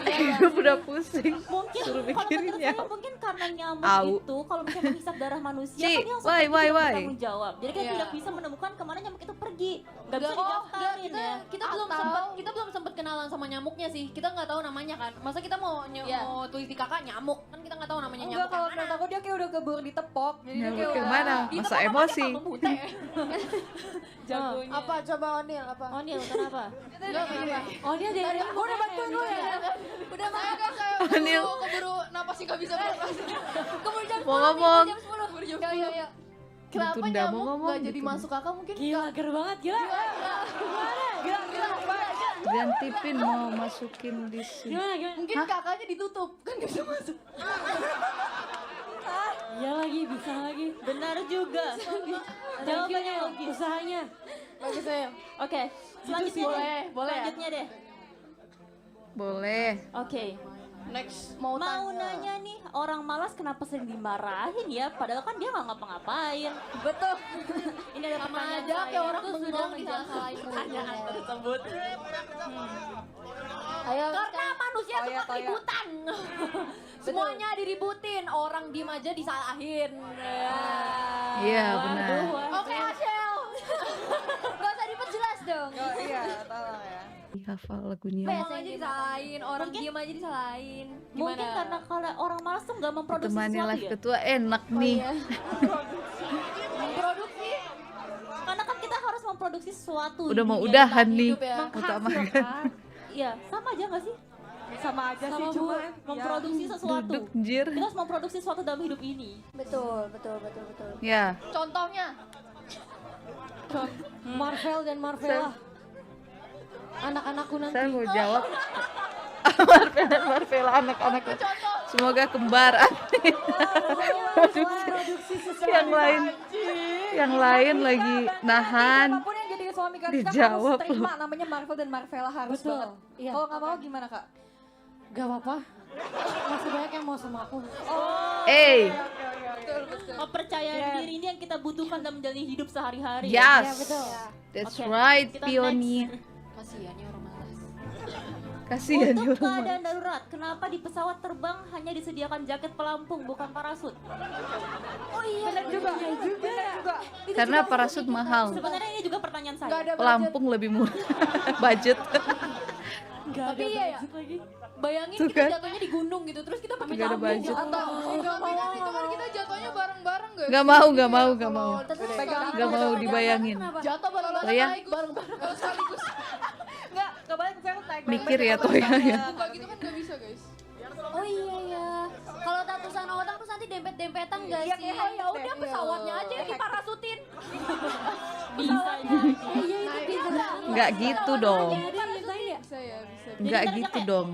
hidup udah pusing. Mungkin Suruh kalau mikirin menurut saya nyamuk. mungkin karena nyamuk Au. itu kalau misalnya menghisap darah manusia Ci, kan dia langsung why? bertanggung jawab. Jadi kan Iya. tidak bisa menemukan kemana nyamuk itu pergi. Gak bisa Enggak, didaftarin ya. kita belum sempat kenalan sama nyamuknya sih. Kita nggak tahu namanya kan. Masa kita mau mau tulis di kakak nyamuk? Kan kita nggak tahu namanya Enggak, nyamuk. kalau menurut aku dia kayak udah keburu ditepok. Jadi dia Nyamuk kayak yang udah mana? Masa emosi. Jagonya. Apa coba Onil apa? Onil kenapa? Oh dia dari Gue udah bantuin lu ya. Udah saya Onil. keburu napas sih gak bisa bernapas. Keburu jam 10. Mau ngomong. Keburu jam 10. Ya. Kenapa Ditunda, mau nyamuk ngomong, gak jadi ditunda. masuk kakak mungkin? gila, ger banget, gila. Ganti pin mau masukin di sini. Gimana? Mungkin kakaknya ditutup kan gak bisa masuk. Iya lagi, bisa lagi. Benar juga. Jawabannya logis. Usahanya. Bagus saya. Oke, selanjutnya deh. Boleh ya? Selanjutnya deh. Boleh. Oke. Next Mau nanya nih, orang malas kenapa sering dimarahin ya? Padahal kan dia nggak ngapa-ngapain. Betul. Ini ada Sama pertanyaan aja kayak orang tuh bengong disalahin pertanyaan tersebut. Ayo, Karena manusia Toya, suka Toya. keributan. Semuanya diributin, orang diem aja disalahin. Iya benar. Oke, Ashel. Gak usah diperjelas dong. Oh iya, tolong ya. Hafal lagunya. Ngomong aja disalahin, orang diem aja disalahin. mungkin karena kalau orang malas tuh nggak memproduksi Temani sesuatu live ya. ketua enak nih. Produksi. Karena kan kita harus memproduksi sesuatu. Udah di mau dunia udahan ini. nih. hidup ya. Utamakan. Iya, sama aja nggak sih? Sama aja sih cuma Memproduksi sesuatu. Duduk jir. Kita harus memproduksi sesuatu dalam hidup ini. Betul. Ya. Contohnya. Marvel dan Marvella. Anak-anakku nanti. Saya mau jawab. Marvel dan Marvela anak-anaknya. Semoga kembar. Produksi sesuatu. yang lain lagi nahan. Apapun yang jadi suami kalian Dijawab harus terima namanya Marvel dan Marvela harus Betul, banget. iya. Kalau nggak mau gimana kak? Gak apa-apa. Masih banyak yang mau sama aku. Kepercayaan diri ini yang kita butuhkan dalam menjalani hidup sehari-hari. Yes. Ya betul. That's Oke, right, kita Pioni. Kasihan ya orang malas. Kasihan Untuk orang. keadaan darurat, kenapa di pesawat terbang hanya disediakan jaket pelampung bukan parasut? Oh iya. Benar juga. Benar juga. Karena parasut mahal. Sebenarnya ini juga pertanyaan Nggak saya. ada budget. Pelampung lebih murah. Budget. Tapi iya ya. Bayangin Tuh kita kan. jatuhnya di gunung gitu, terus kita pakai Nggak ada tabung budget. atau enggak mau itu kan kita jatuhnya bareng-bareng guys. Nggak mau, nggak mau, nggak mau. Pegang. Nggak mau dibayangin. Jatuh bareng-bareng Bayang. naik bareng-bareng sekaligus. Enggak, kebayang saya naik. Mikir ya Toya ya. Buka gitu kan nggak bisa guys. Oh iya ya. Kalau tatusan orang terus nanti dempet-dempetan gak Iya, sih? kayak Oh ya hektik, udah iya. pesawatnya aja yang diparasutin. Bisa ya. Iya itu bisa. Nggak gitu dong. Ada yang nyiptain ya? Bisa ya, bisa. Nggak gitu dong.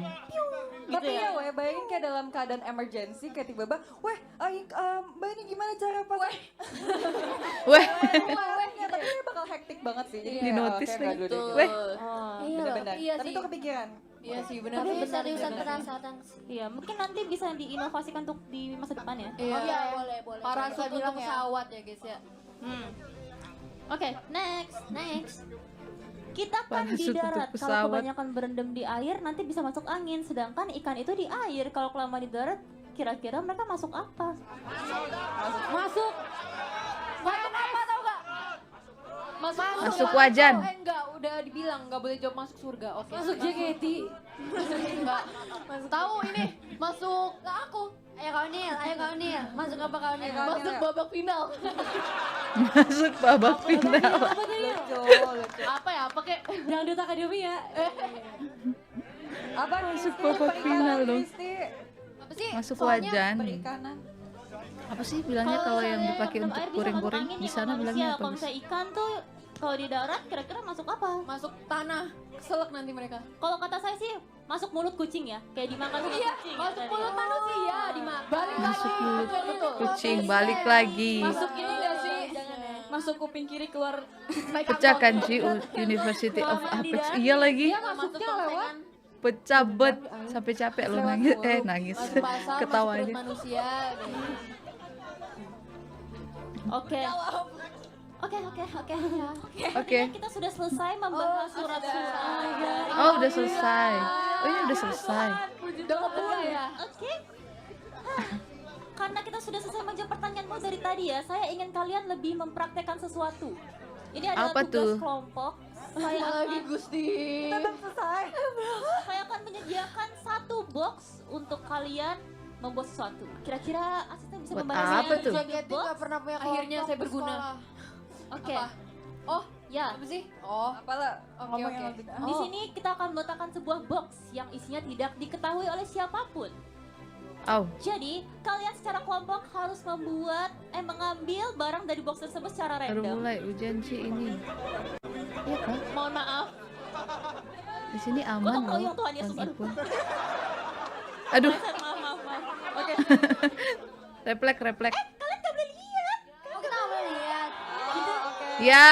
Tapi Gitu ya, weh, bayangin kayak dalam keadaan emergency kayak tiba-tiba, weh, mbak ini gimana cara pas? Weh, Weh, tapi ini bakal hektik banget sih. Jadi Di notice kayak lagi. nggak dulu deh. Weh. Oh, Iya loh, benar-benar. iya Tapi sih. itu kepikiran. Iya sih benar. Tapi benar, seriusan benar. penasaran sih. Iya, mungkin nanti bisa diinovasikan untuk di masa depan ya. Iya. Oh iya boleh boleh. Parasut Kita bilang untuk ya. pesawat ya guys ya. Oke, next. Kita kan di Parasut untuk darat, pesawat. kalau kebanyakan berendam di air nanti bisa masuk angin. Sedangkan ikan itu di air, kalau kelamaan di darat, kira-kira mereka masuk apa? Masuk. Masuk apa tau gak? Masuk wajan. Enggak, udah dibilang enggak boleh jawab masuk surga. Oke. Masuk JKT. Enggak. Tahu ini masuk Ke aku. Ayo kau Nil. Masuk apa kau Nil? masuk babak final. Masuk babak final. Apa tuh Nil? Lucu. Apa ya? Apa kek? Dangdut Akademi ya. Apa Masuk babak final dong. Apa sih? Masuk Soalnya wajan. Perikanan. Apa sih bilangnya kalau yang misalnya dipakai dalam untuk air bisa masuk goreng-goreng angin di ya, sana manusia. bilangnya apa? Kalau Gus? misalnya ikan tuh kalau di darat kira-kira masuk apa? Masuk tanah. Keselak nanti mereka. Kalau kata saya sih masuk mulut kucing ya, kayak dimakan sama Iya, kucing. masuk tadi. mulut manusia dimakan. Balik Masuk lagi. mulut Betul. kucing, balik lagi. Masuk ini enggak sih? Jangan ya. Masuk kuping kiri keluar Pecah Kanji University of Apex. Iya lagi. masuknya lewat Pecah bet sampai capek lo nangis. Nangis. masuk pasar, masuk perut Ketawanya. manusia. Oke. Oke. Oke. Kita sudah selesai membahas surat-surat. Oh, udah selesai. Oh, ini udah selesai. Udah enggak ya? Oke. Karena kita sudah selesai menjawab pertanyaanmu dari tadi ya, saya ingin kalian lebih mempraktekkan sesuatu. Ini adalah Apa tugas tuh? kelompok. Saya Lagi akan, Gusti. saya akan menyediakan satu box untuk kalian membuat sesuatu. Kira-kira asisten bisa Buat membantu apa saya tuh? membuat box? pernah punya akhirnya saya berguna. Oke. Apa? Oh, Ya. apa sih? Oh, Apalah? Oke, ngomong oke. yang lebih. Di sini kita akan meletakkan sebuah box yang isinya tidak diketahui oleh siapapun. Au. Jadi, kalian secara kelompok harus mengambil barang dari box tersebut secara Baru random. mulai ujian sih ini. Iya kan? Mohon maaf. Di sini aman Gotong royong loh. Tuhan Yesus. Meskipun. Aduh, Maaf. Oke. refleks. Kalian gak boleh lihat. Oh kita nggak boleh lihat. Ya.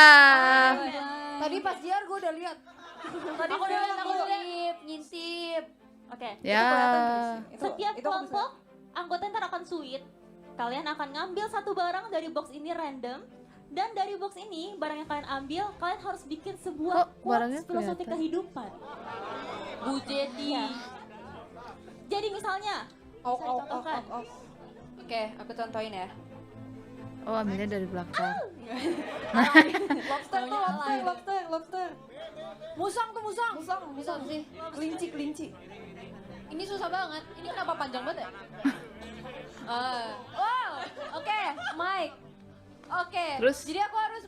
tadi pas JR gue udah lihat. Tadi Aku udah lihat, aku ngintip. Oke. Ya. Setiap itu aku kelompok anggota ntar akan suit. Kalian akan ngambil satu barang dari box ini random. Dan dari box ini, barang yang kalian ambil, kalian harus bikin sebuah Kok barangnya quotes filosofi kelihatan? kehidupan. Bu Jadi. Jadi misalnya, Oh. Oke, aku contohin ya. Oh, ambilnya dari belakang. Lobster. Musang tuh musang. Musang sih. Kelinci. Ini susah banget. Ini kenapa panjang banget ya? Wow, oke, Mike. Oke. Terus? Jadi aku harus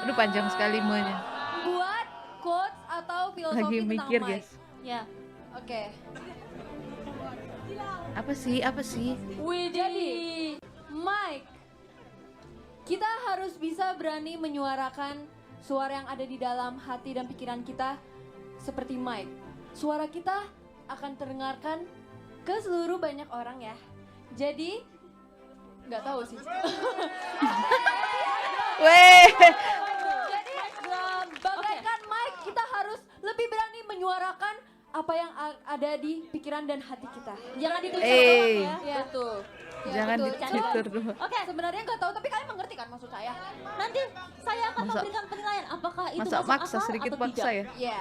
Aduh, panjang sekali muanya. buat quotes atau filosofi Lagi tentang mikir, Mike. guys. ya. Oke. Apa sih? Wih, jadi Mike, kita harus bisa berani menyuarakan suara yang ada di dalam hati dan pikiran kita seperti Mike. Suara kita akan terdengarkan ke seluruh banyak orang ya. Jadi nggak tahu sih. Weh. Jadi bagaikan Mike, kita harus lebih berani menyuarakan apa yang ada di pikiran dan hati kita. Jangan ditulis doang ya. Ya tuh. Jangan di Twitter doang. Oke, sebenarnya nggak tahu tapi kalian mengerti kan maksud saya? Nanti saya akan Masa- memberikan penilaian apakah itu Masa masuk maksa akal sedikit atau maksa tidak. ya? Iya.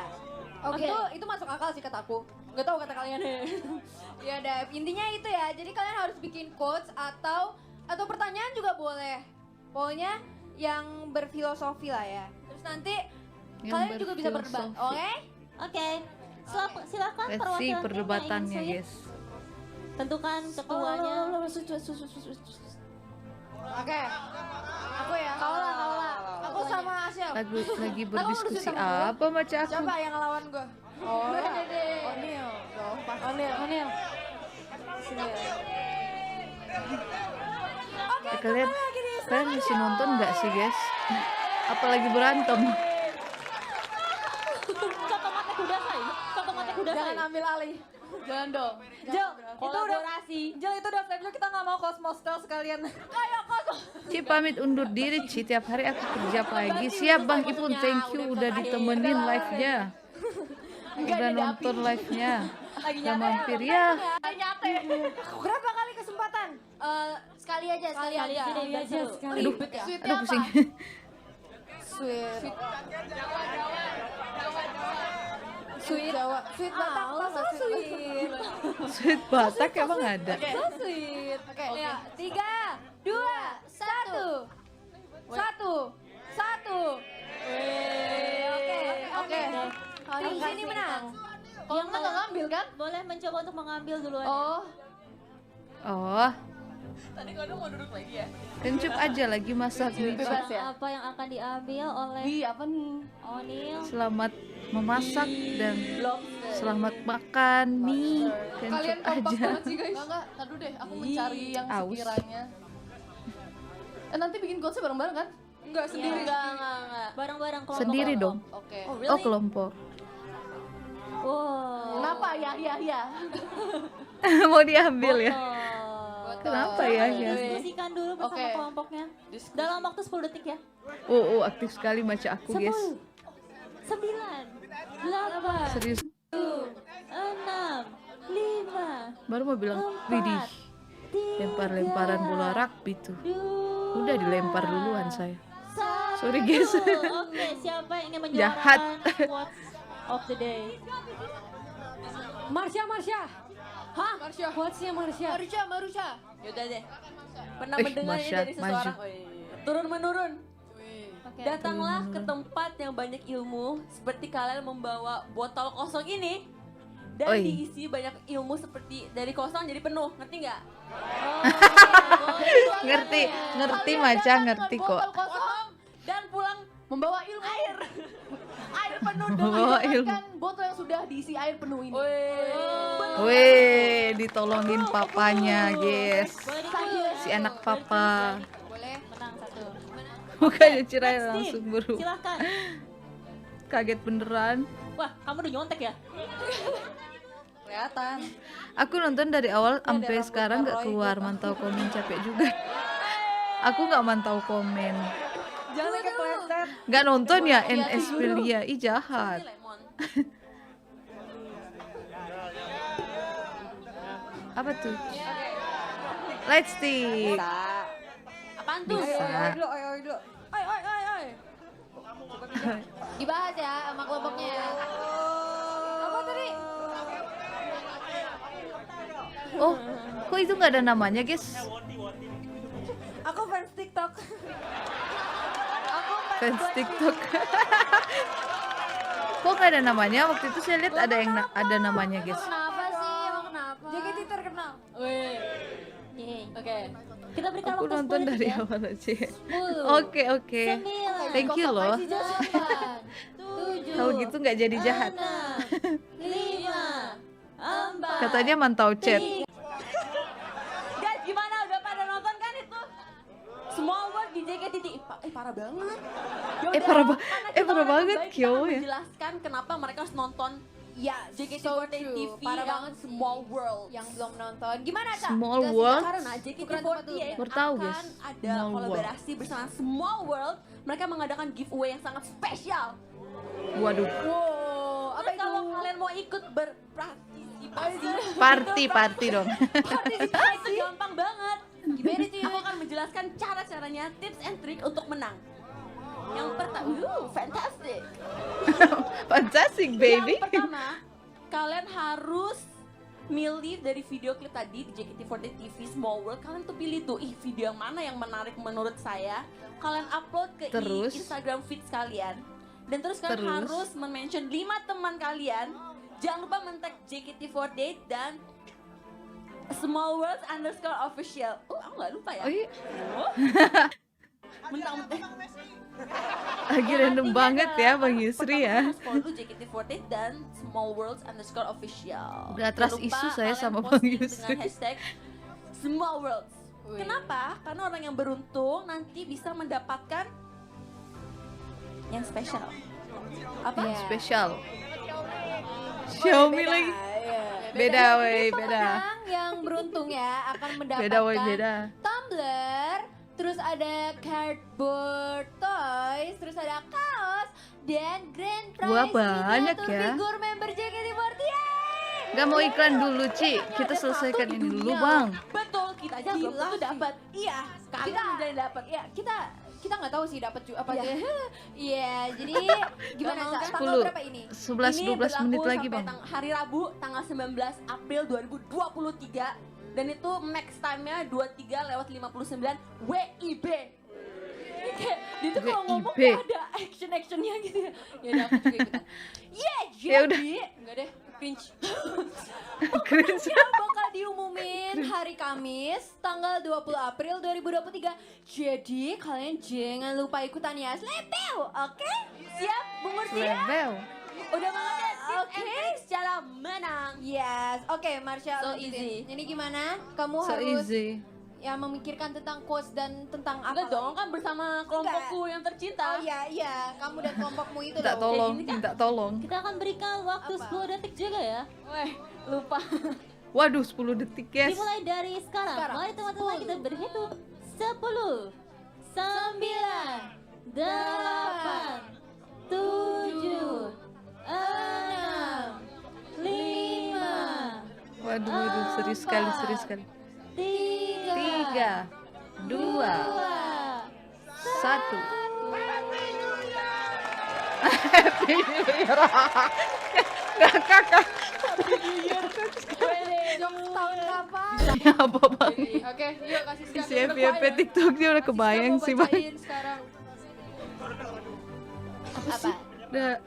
Oke, itu masuk akal sih kataku. Gak tahu kata kalian. Ya udah, intinya itu ya. Jadi kalian harus bikin quotes atau pertanyaan juga boleh. Pokoknya yang berfilosofi lah ya. Terus nanti Yang kalian juga bisa berdebat, berfilosofi. oke? Oke. Silakan Let's see perwakilan perdebatannya, tim yang ingin guys. tentukan ketuanya. Oke. Aku ya. Kaula. Aku sama Asia. Lagi berdiskusi apa macam aku? Siapa yang ngelawan gue? Oh, Onil. Onil. Kalian masih nonton nggak sih guys? Apalagi berantem. Coto mate kudasai. Jangan ambil alih. Jangan dong. Jel, itu udah flashback kita nggak mau kosmostel sekalian. Ci pamit undur diri Ci, tiap hari aku kerja pagi. Siap Bang Ipun, thank you udah ditemenin live-nya. Udah nonton live-nya. Udah mampir ya. Berapa kali kesempatan? Sekali aja. Aduh, aduh pusing. Sweet Jawa. Sweet Batak. Masa sweet? Sweet Batak emang ada. So sweet. Oke. Ya, 3, 2, 1. Oke. Di sini menang. Yang nggak ngambil kan? Boleh mencoba untuk mengambil duluan. Oh, Tadi kau mau duduk lagi ya? kencup aja lagi masak nih. Ci. Apa yang akan diambil oleh Apa nih? Onil? Selamat memasak dan selamat makan nih. Kencup Kalian kompak aja. banget sih guys. Enggak, tadu deh. Aku mencari yang Aus. sekiranya. Nanti bikin quotesnya bareng-bareng kan? Enggak sendiri. Enggak. Bareng-bareng kelompok. Sendiri dong. Oke. Oh kelompok. Wow. Kenapa ya? Mau diambil ya? Foto. Kenapa ya? Diskusikan dulu bersama Oke. kelompoknya. Dalam waktu 10 detik ya. Oh, aktif sekali macam aku guys. 10, 9, 8, Serius. 7, 6, 5, Baru mau bilang, widih, lempar-lemparan bola rugby tuh. Udah dilempar duluan saya. Sorry guys. Oke, siapa yang ingin Jahat. menyuarakan quotes of the day? Marsha. Hah? Quotesnya Marsha. Marsha. Yaudah deh. Pernah Eh, mendengar ini Marsha, dari seseorang. maju. Turun menurun. Oke. Datanglah ke tempat yang banyak ilmu, seperti kalian membawa botol kosong ini, dan Oi. diisi banyak ilmu seperti dari kosong jadi penuh, ngerti nggak? Ngerti Maca, ngerti kok. Botol kosong Dan pulang membawa ilmu air. Air penuh Membawa dengan ilmu. kan botol yang sudah diisi air penuh ini. Weh, ditolongin papanya guys. Si anak papa. Boleh menang satu. Bukannya Cirai Next, langsung Din. buru. Silakan. Kaget beneran. Wah, kamu udah nyontek ya? kelihatan. Aku nonton dari awal sampai sekarang nggak keluar, mantau komen capek juga. Aku nggak mantau komen. Jangan kepleset. Nggak nonton ya NS Pelia. Ih jahat. Lemon. Apa tuh? Lightstick. Apaan tuh? Bisa. Ayo dulu. Ayo. Dibahas ya sama kelompoknya ya. Apa tadi? Oh, kok itu nggak ada namanya guys? Aku fans TikTok. Fans TikTok. Kok nggak ada namanya? Waktu itu saya lihat ada yang ada namanya guys. Kenapa sih? Emang kenapa? JKT terkenal. Yeay. Oke. Kita berikan Aku waktu 10 nonton detik dari ya. awal aja. 10, Oke. 9, Thank you loh. 8, 7, Kalau gitu nggak jadi jahat. 6, 5, 4, Katanya mantau chat. Guys, gimana? Udah pada nonton kan itu? Semua word di JKT. Parah banget. Parah banget, Kyo ya. Menjelaskan kenapa mereka harus nonton Ya, JKT48 TV Parah yang banget Small World. yang belum nonton. Gimana, Cak? Small Jelasin, World. karena Tukeran tempat dulu. JKT48 Baru tahu, akan guys. ada Small kolaborasi bersama Small World. Mereka mengadakan giveaway yang sangat spesial. Waduh. Wow, apa kalau kalian mau ikut berpartisipasi? Party dong. Partisipasi gampang banget. Gimana itu? Aku akan menjelaskan cara-caranya, tips and trick untuk menang. Yang pertama, fantastic. Fantastic baby. Yang pertama, kalian harus milih dari video klip tadi di JKT48 TV Small World. Kalian tuh pilih tuh, video yang mana yang menarik menurut saya. Kalian upload ke Terus? Instagram feed kalian. Dan terus kalian harus mention 5 teman kalian. Jangan lupa men-tag JKT48 dan Small World _official. Aku gak lupa ya. Oh iya. Mentang-mentang Lagi random banget ya Bang Yusri ya. Follow tuh JKT48 dan Small World _official. Udah trust Jangan lupa isu saya kalian sama post Bang dengan Yusri. hashtag Small Worlds. Kenapa? Karena orang yang beruntung nanti bisa mendapatkan yang spesial. Apa? Spesial. Xiaomi lagi. Beda weh, beda. Pemenang yang beruntung ya akan mendapatkan Beda weh, beda. tumbler, terus ada cardboard toys, terus ada kaos dan grand prize Wah, banyak miniatur ya. figur member JKT48. Gak mau iklan dulu Ci, kita selesaikan ini dulu Bang. Betul, kita aja belum tentu dapat. Iya, Kalian udah dapat. ya kita nggak tahu sih dapat apa Iya. aja. Iya, jadi gimana Gak mau, Sa? kan? Tanggal 10. berapa ini? 11-12 menit lagi Bang. Hari Rabu tanggal 19 April 2023 dan itu max time-nya 23:59 WIB. Dia tuh kalau ngomong WIB. tuh ada action-actionnya gitu ya. Ya udah aku juga ikutan. Ya udah. Enggak deh, cringe. Cringe. Yang bakal diumumin hari Kamis tanggal 20 April 2023. Jadi kalian jangan lupa ikutan ya. Slepeu, oke? Siap, Bung Murti? Level. Udah banget ya, Oke. secara menang. Yes, oke Marsha. So lanjutin. easy. Ini gimana? Kamu So harus easy. ya memikirkan tentang quotes dan tentang apa? Enggak dong, kan bersama kelompokku yang tercinta. Oh iya, kamu dan kelompokmu itu Minta dong. tolong, ini kan- minta tolong. Kita akan berikan waktu Apa? 10 detik juga ya. Weh, lupa. Waduh, 10 detik guys. Dimulai dari sekarang. Mari teman-teman kita berhitung 10, 9, 8, 7, 6, 5, Waduh, serius sekali, serius sekali. 3, 2, 1. Happy New Year. Kakak. Tahun kapan? Apa Bang? Oke, yuk kasih Si sekarang. FYP TikToknya udah kebayang sih Bang. Sekarang. Apa? Udah.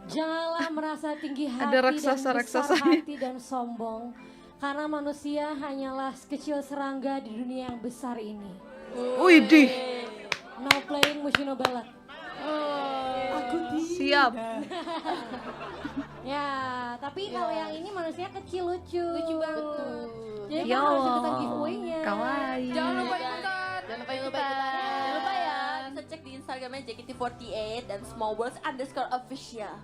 Janganlah merasa tinggi hati Ada raksasa- dan besar raksasanya. hati dan sombong, karena manusia hanyalah sekecil serangga di dunia yang besar ini. Widih. No playing Mushino Ballad. Siap. Ya, tapi kalau yang ini manusia kecil lucu. Lucu banget. Jadi Yo. kan harus ikutan giveaway-nya. Kawaii. Jangan lupa ikutan. Jangan lupa ikutan. Jangan lupa ya, bisa cek di Instagramnya JKT48 dan Small Worlds _official.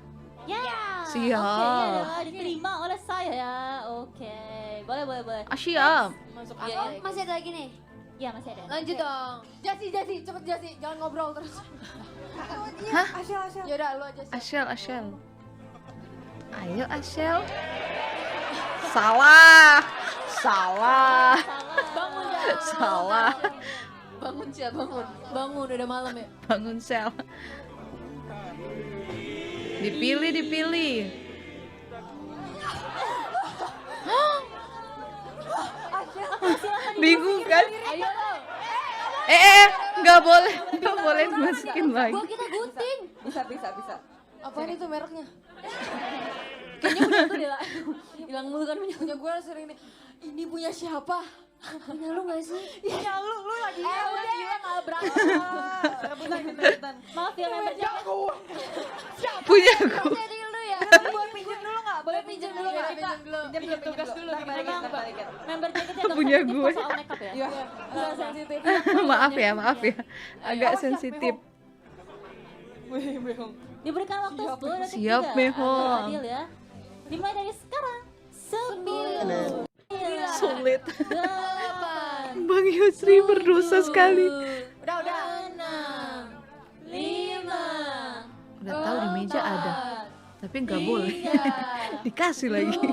Ya. Siap. Oke, ya, diterima oleh saya ya. Oke, boleh, boleh, boleh. Siap. Masuk Iya, akal. iya. Masih ada lagi nih. Iya, masih ada. Lanjut dong. Jasi, cepet Jasi, jangan ngobrol terus. Hah? Asyal. Yaudah, lu aja. Ashel, Ashel. Ayo Ashel. Salah. Salah. Bangun dah. Salah. Bangun Cia, bangun. Bangun, udah malam ya. Bangun Sel. Dipilih, dipilih. Bingung kan? Ayo lo. Nggak boleh, nggak boleh dimasukin lagi. Gua kita gunting. Bisa. Apaan itu mereknya? Kayaknya punya tuh Dela. Hilang mulu kan punya gue sering nih. Ini punya siapa? Punya lu gak sih? Ya lu lagi. Udah gak berangkat. Rebutan. Maaf ya, member Punya gue. Jadi lu ya. Boleh pinjam dulu nggak? Boleh pinjam dulu nggak? Pinjam tugas dulu. Ntar balikin. member JKT agak Punya sensitif gue. kok soal makeup ya. Iya. Agak sensitif. Maaf ya, agak sensitif. Diberikan waktu 10 detik Siap, juga. Mehong. Agar adil ya. Dimulai dari sekarang. 10, Sulit. 8, Bang Yusri berdosa sekali. Udah. 6, 5, Udah tahu di meja ada, tapi nggak boleh. Dikasih lagi. 1.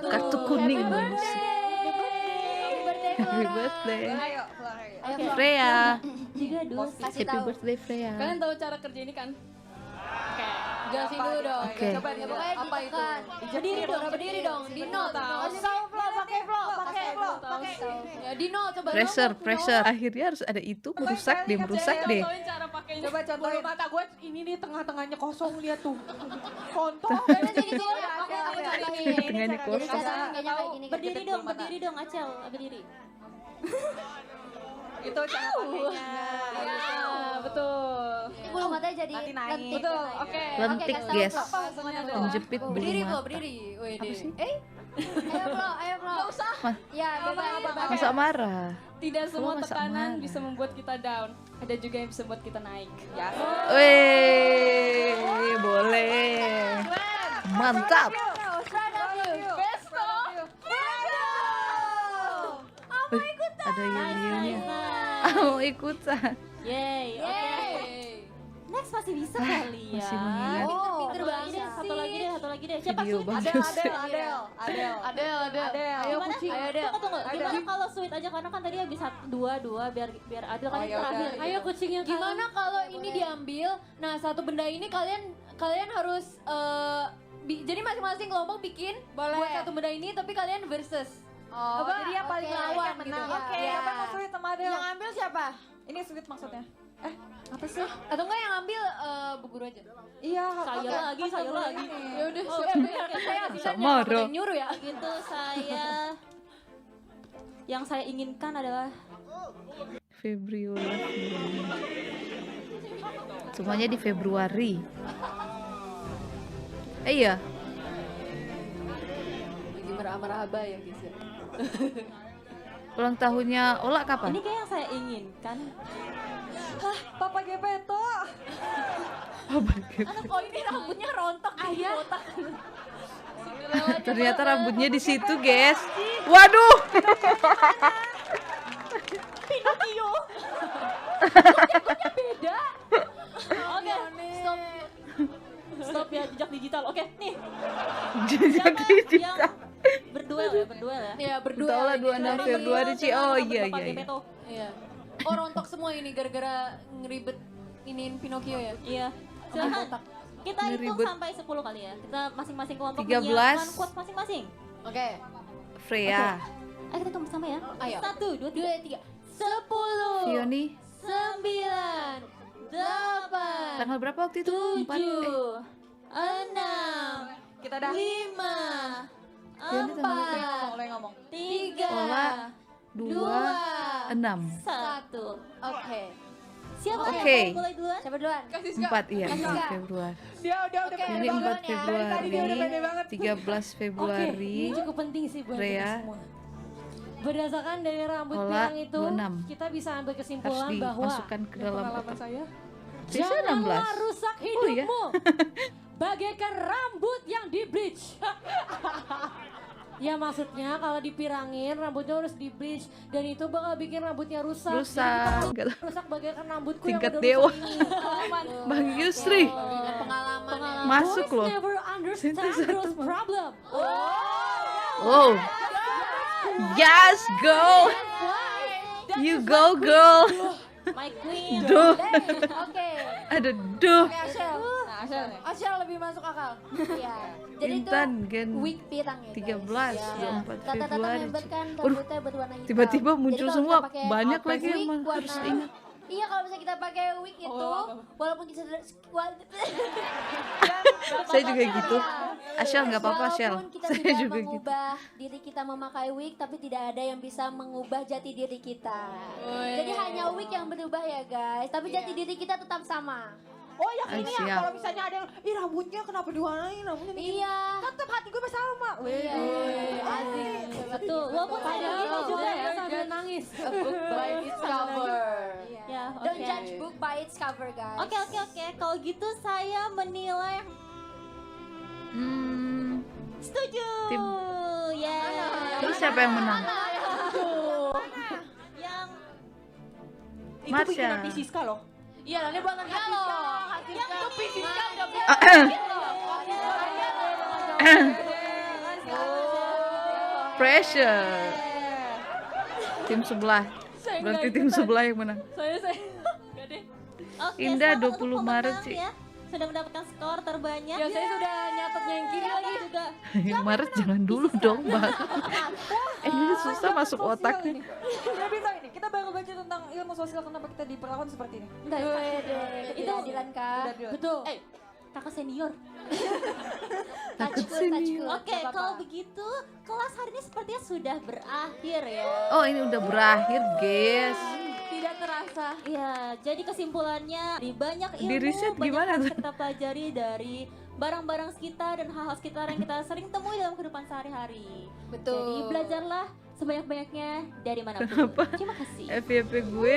Kartu kuning Bang Yusri. Birthday Happy birthday. Ayo, keluar ayo. Freya. Juga dus. Kasih Happy tahu. birthday Freya. Kalian tahu cara kerja ini kan? Oke, jelasin dulu dong. Oke. Coba Ya pokoknya Apa itu? ditekan. Berdiri dong, berdiri dong. Di nol. Kasih tahu Flo, pakai Flo, pakai Flo. Ya di nol coba. Pressure, ngomong, pressure. Akhirnya harus ada itu, merusak deh, merusak deh. Contohin cara pakainya. Coba contohin. Bulu mata gue ini nih tengah-tengahnya kosong lihat tuh. Kontol. Coba jadi gini, aku contohin. Tengahnya Jadi kosong. cara pakainya kayak gini. Berdiri dong, berdiri dong Acel, berdiri. Itu cara pakainya. Ya, betul. Bulu matanya jadi Nanti naik. lentik. Betul, oke. Lentik, kasih tahu, guys. Flo. Apa hubungannya tuh? Menjepit bulu Berdiri mata. Flo, berdiri. Wih, Apa sih? Ayo Flo. Nggak usah. Ya, bebas. Masa marah? Tidak semua masa tekanan marah? bisa membuat kita down. Ada juga yang bisa membuat kita naik. Ya. Wih, boleh. Mantap. Ada Yuyunya. Mau ikutan. Yeay, oke. Next masih bisa kali ya. Masih mengingat. Oh, Pinter banget bisa. Satu lagi deh. Siapa Video sweet? bagus. Adel. Gimana? Ayo deh. Tunggu. Gimana kalau sweet aja karena kan tadi habis dua biar adil kan Oh, yang ya udah. terakhir. Ayo kucingnya Gimana kalau ini diambil? Nah, satu benda ini kalian harus jadi masing-masing kelompok bikin buat satu benda ini tapi kalian versus. Oh, Apa? jadi yang paling Oke, lawan yang gitu. menang. Oke, Ya. siapa mau sweet sama Adel? Yang ambil siapa? Ini sweet maksudnya. Apa sih? Atau enggak yang ambil Bu Guru aja? Iya, Saya lagi. Ya udah, Oh, saya Masa asisten marah? yang nyuruh ya. Gitu yang saya inginkan adalah Februari. Semuanya di Februari. Iya. Lagi meraba-raba ya guys ya. Ulang tahunnya Ola kapan? ini kayak yang saya inginkan. Papa Gepeto. Oh ini rambutnya rontok ayah. Botak. Ternyata rambutnya di situ, guys. Waduh. Pinocchio. Beda. Oke, stop. Stop ya jejak digital. Oke, nih. Jejak Siapa digital. yang berduel ya? Iya berdua. Entahlah 26 Februari sih. Oh iya Bapak iya. Gepeto. Iya. Oh rontok semua ini gara-gara ngeribet iniin Pinocchio ya. Iya. Silakan. Botak. Kita hitung Ngeribet. sampai 10 kali ya. Kita masing-masing kelompok 13. menyiapkan quote masing-masing. Oke. Freya. Ayo kita hitung bersama ya. Ayo. 1, 2, 3. 10 Fioni. 9 8 Tanggal berapa waktu itu? 4. 6 Kita dah. 5 Fioni tanggal berapa? Mulai ngomong. 3 Ola 2 6. 1. Oke. Siapa Oke. yang mau mulai duluan? Siapa duluan? 4 iya, 4 Februari. Dia udah Oke, pede Ini banget. 4 Februari, pede banget. 13 Februari. Ini cukup penting sih buat kita Freya. semua. Berdasarkan dari rambut Ola, pirang itu, 26. kita bisa ambil Harus kesimpulan bahwa dimasukkan ke dalam otak. Saya. Bisa janganlah 16. rusak Oh, iya. hidupmu bagaikan rambut yang di bleach. Ya maksudnya kalau dipirangin rambutnya harus di bleach dan itu bakal bikin rambutnya rusak. Rusak. Jadi kita rusak bagaikan rambutku Tingkat yang udah dewa. rusak ini. Bang Yusri. Dengan pengalaman ya. Masuk Boys loh. never understand those problem. Wow. Yes, go. You go, girl. My queen. Duh. Oke. Ada duh. Oke, Ashel. Nah, Asal nih. Ashel lebih masuk akal. Iya. Jadi itu Intan Gen wig pirang ya. 13, Ya. 24 Tata-tata Februari. member kan Waduh, rambutnya berwarna hitam. tiba-tiba Jadi muncul kalau semua. kita pakai Banyak wig lagi yang warna- harus ingat. Iya kalau misalnya kita pakai wig itu, walaupun kita Saya juga gitu. Asyal nggak apa-apa, Asyal. Walaupun kita Saya sudah juga gitu. mengubah diri kita memakai wig, tapi tidak ada yang bisa mengubah jati diri kita. Jadi hanya wig yang berubah ya guys, tapi jati diri kita tetap sama. Oh yang Ah, ini ya, siap. kalau misalnya ada yang, ih rambutnya kenapa diwarnain, rambutnya bikin Iya. tetap hati gue masih sama. Iya. Asik. Betul. Walaupun saya Padahal ini juga ya. sambil nangis. By its cover. Ya, Don't oke. judge book by its cover guys. Oke. Kalau gitu saya menilai Hmm, setuju. Tim- Ya. terus siapa yang menang? Yang Itu Marsha. bikinan di Siska loh. Iya, nanti buat nanti yang Tapi Siska udah Pressure. Tim sebelah. Berarti tim sebelah yang menang. saya Oke, Indah, selamat 20 untuk Maret, pemenang Ci. ya. Sudah mendapatkan skor terbanyak. Ya saya sudah nyatetnya yang kiri lagi. juga. Yang Maret jangan dulu dong, Bang. Ini susah masuk otaknya. Tidak bisa ini. Kita baru baca tentang ilmu sosial kenapa kita diperlakukan seperti ini. Enggak, Itu keadilan kak. Betul. kakak senior. Takut sini. Oke, kalau begitu kelas hari ini sepertinya sudah berakhir ya. Oh, ini udah berakhir, guys. Tidak terasa. Ya, jadi kesimpulannya di banyak ilmu, Di riset banyak gimana hal tuh? yang kita pelajari dari barang-barang sekitar dan hal-hal sekitar yang kita sering temui dalam kehidupan sehari-hari. Betul. Jadi belajarlah sebanyak-banyaknya dari manapun. Terima kasih. FYP gue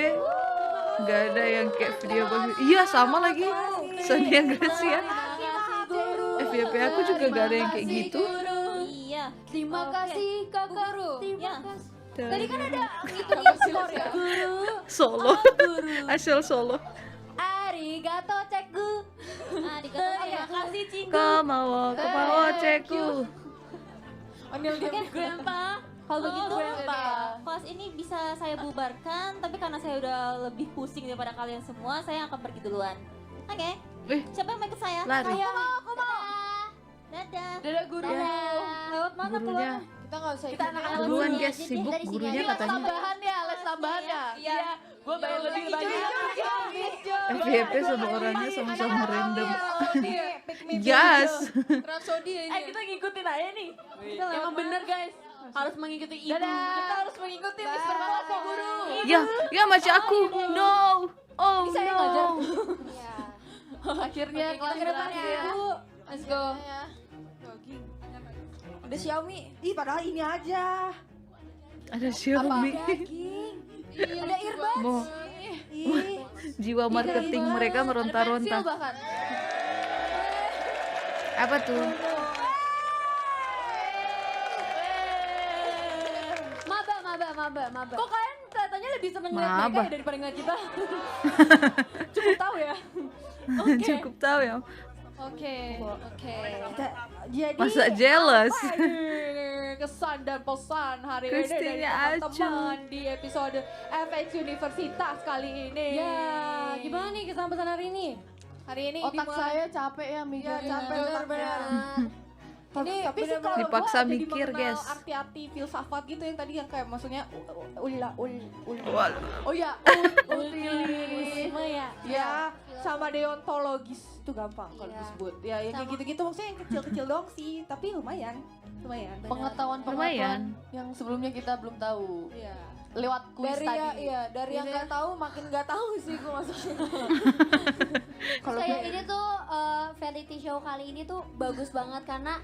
nggak ada yang kayak video bagus. Iya, sama lagi. Sonia Gracia. FYP aku juga gak ada yang kayak gitu. Iya. Terima kasih kak guru. Ya. Tadi kan ada ngitung skor ya. Solo. Asal Solo. Arigato cekgu. Terima kasih Cinggu. Kemawo ceku. Oke, Grandpa. Kalau begitu, kelas ini bisa saya bubarkan, tapi karena saya udah lebih pusing daripada kalian semua, saya akan pergi duluan. Oke. Siapa yang mau ikut saya? Lari. Aku mau. Dadah. Dadah guru. Lewat mana Gurunya Kita nggak usah Kita anak-anak duluan, dulu guys. aja deh, Sibuk dari sini gurunya aja. katanya. tambahan ya, les tambahan ya. Iya. Gue bayar lebih banyak. FYP sama orangnya sama-sama random. Gas. Yes. Rhapsody ini. kita ngikutin aja nih. Emang bener guys. Harus mengikuti ibu. Kita harus mengikuti Mister Malako guru. Ya macam aku. No. Oh Saya ngajar. no. Akhirnya kelas ke depan ya. berakhir. Let's go. Ada Xiaomi. Ih, padahal ini aja. Ada Xiaomi. Ada earbud. Mau jiwa marketing mereka meronta-ronta. bahkan. Apa tuh? Maba. Kok kalian kelihatannya lebih seneng ngeliat Maba. mereka ya daripada ngeliat kita? Cukup tahu ya. Cukup tahu ya. Oke. Jadi Masa jealous? Kesan dan pesan hari ini Christine dari aja. teman-teman di episode FX Universitas kali ini. Ya, gimana nih kesan pesan hari ini? Hari ini Otak saya capek ya mikirnya. capek otaknya. Ini Tapi sih bener-bener kalau Dipaksa gua jadi mikir, mengenal guys. arti-arti filsafat gitu yang tadi yang kayak maksudnya Oh ya, Ultilisme ya. ya sama deontologis itu gampang kalau disebut. Ya yang kayak gitu-gitu maksudnya yang kecil-kecil doang sih, tapi lumayan. Pengetahuan Lumayan. yang sebelumnya kita belum tahu. Iya. Lewat kuis Dari tadi. dari yang nggak tahu makin nggak tahu sih gue maksudnya. Kayak ini tuh reality show kali ini tuh bagus banget karena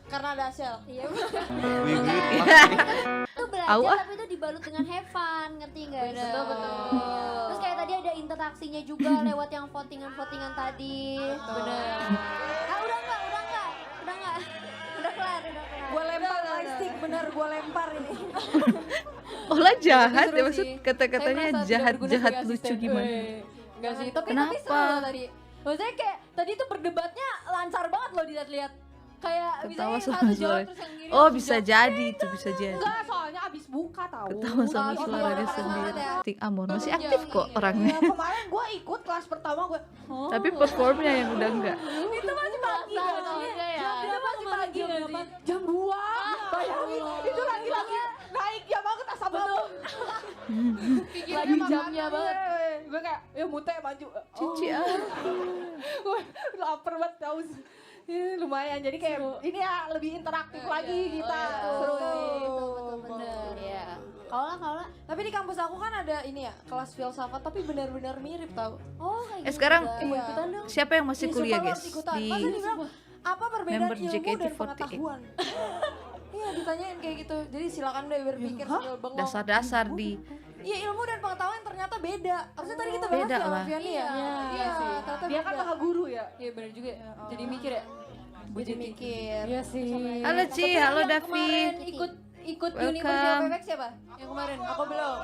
Karena ada Shell. iya itu Au, belajar ah. tapi itu dibalut dengan have fun, ngerti nggak? Betul. Terus kayak tadi ada interaksinya juga lewat yang votingan tadi. Bener. Udah nggak? Udah kelar. Gue lempar lightstick bener gue lempar ini. Olah jahat Seru ya, maksud sih. kata-katanya Saya merasa jahat-jahat tidak berguna lucu sebagai gimana? asisten. Enggak sih, tapi Kenapa? seru loh tadi. Maksudnya kayak tadi tuh berdebatnya lancar banget loh dilihat-lihat. Kayak Ketawa misalnya yang sama satu jawab suara. terus yang kiri Oh langsung bisa jawab. jadi itu bisa jadi. Enggak, soalnya abis buka tahu. Ketawa sama Abis suaranya buka sendiri. ya. Tik Amor masih aktif kok orangnya. Ya, kemarin gue ikut kelas pertama gue. Tapi performnya yang udah enggak. Itu masih pagi Masa kan? soalnya ya. Itu masih pagi nggak sih? Jam 2. Bayangin itu lagi-lagi naik ya banget asam lambung. Lagi jamnya banget. Gue kayak ya mute maju. Cici ah. Gue lapar banget tahu. Lumayan jadi kayak ini ya lebih interaktif lagi kita. Seru sih. Bener. Iya. Kalau lah. Tapi di kampus aku kan ada ini ya kelas filsafat tapi benar-benar mirip tau. Oh kayak gitu Sekarang juga. Ikutan dong. siapa yang masih kuliah guys di Masa dibilang apa perbedaan member ilmu dan JKT48? pengetahuan? Iya ditanyain kayak gitu. Jadi silakan deh berpikir sambil bengong. dasar-dasar di Iya ilmu dan pengetahuan ternyata beda. Harusnya tadi kita bahas Beda ya lah. Fiani ya. Iya sih. Ternyata dia kan maha guru ya. Iya bener juga. Jadi mikir ya. Jadi mikir. Iya sih. Halo Ci, halo Davi. Kemarin ikut University Welcome. of FX siapa? Yang kemarin. Aku belum.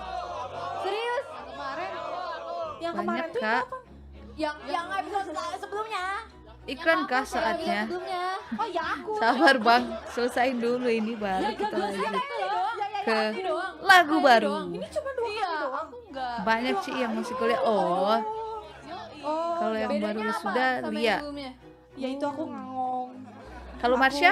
Serius? Kemarin. Yang Banyak kemarin tuh kak. Yang episode sebelumnya. Iklan kah saatnya? Sebelumnya. Oh ya aku. Sabar bang, selesain dulu ini baru kita lanjut ke doang. lagu baru. Ini cuma 2 kali doang. Aku enggak. Banyak Ci yang masih kuliah. Oh Kalau yang bedanya baru apa sudah sama yang Lia. sebelumnya? Ya itu aku ngangong. Kalau Marsha?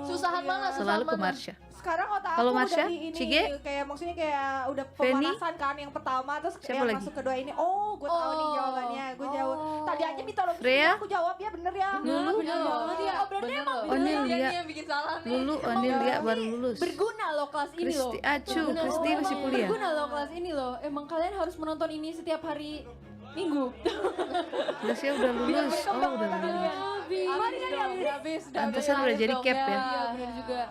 Susahan mana? Selalu ke Susahan mana? Marsha. Sekarang otak Kalau aku Marsha, udah di ini Cige? kayak maksudnya kayak udah Feni? pemanasan kan yang pertama terus Siapa yang lagi? masuk kedua ini. Oh, gue tahu nih jawabannya. Gue jawab. Tadi aja mitologi Freya? aku jawab ya bener ya. Lulu? Bener banget ya. Oh, berarti Bener emang loh. Onil dia Lia. nih yang bikin salah nih. Lulu, Onil, Lia baru lulus. Berguna loh kelas ini loh. Kristi, Acu, Bener, Kristi emang masih kuliah. Berguna loh kelas ini loh. Emang kalian harus menonton ini setiap hari Minggu. Kristi udah lulus. Oh, udah lulus. Habis. Pantesan udah jadi cap ya. Iya, bener juga.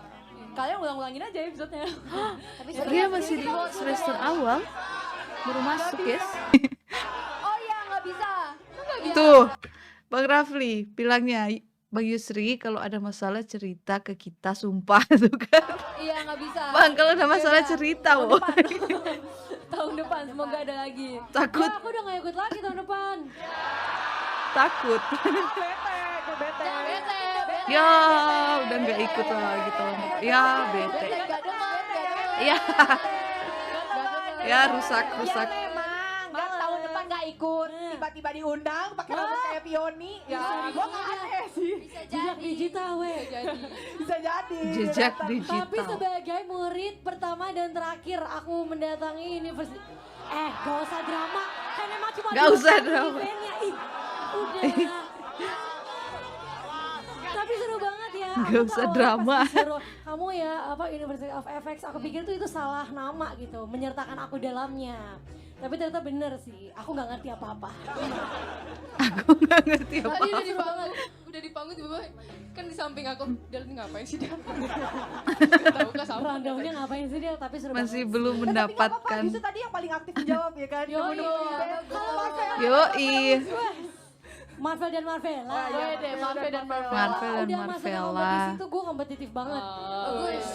Kalian ulang-ulangin aja episode-nya. Ria masih di semester awal. Baru masuk, guys. Oh iya, nggak bisa. Tuh, Bang Rafli bilangnya, Bang Yusri kalau ada masalah cerita ke kita, sumpah tuh kan. Iya, nggak bisa. Bang, kalau ada masalah cerita, Tahun woy. depan. Tahun depan semoga ada lagi. Takut, Aku udah gak ikut lagi tahun depan. takut. Bete. Ya, udah nggak ikut lagi tahun depan. Ya, bete. Ya, ya rusak. Memang kan tahun depan nggak ikut, tiba-tiba diundang pakai rambut kayak Pioni. Ya, gue nggak aneh sih. Jejak digital weh. Bisa jadi. Jejak Tapi digital. sebagai murid pertama dan terakhir aku mendatangi universitas. Gak usah drama. Kan emang cuma Gak dua usah kali drama. eventnya. Udah. Tapi seru banget ya. Aku Gak usah tahu drama. pas disuruh, kamu ya University of FX. Aku pikir tuh itu salah nama gitu, menyertakan aku dalamnya. Tapi ternyata bener sih. Aku nggak ngerti apa-apa. Aku nggak ngerti Tadi apa. udah di panggung tiba-tiba kan di samping aku. Dia ngapain sih dia? Gak tahu kah sama. Rundownnya ngapain sih dia? Tapi seru Masih banget. belum Tapi nggak apa-apa, mendapatkan. justru tadi yang paling aktif menjawab ya kan. Yoi, Marvel dan Marvella. Marvel dan Marvel. Marvel dan Udah masuk ke Marvella. kompetisi tuh gue kompetitif banget.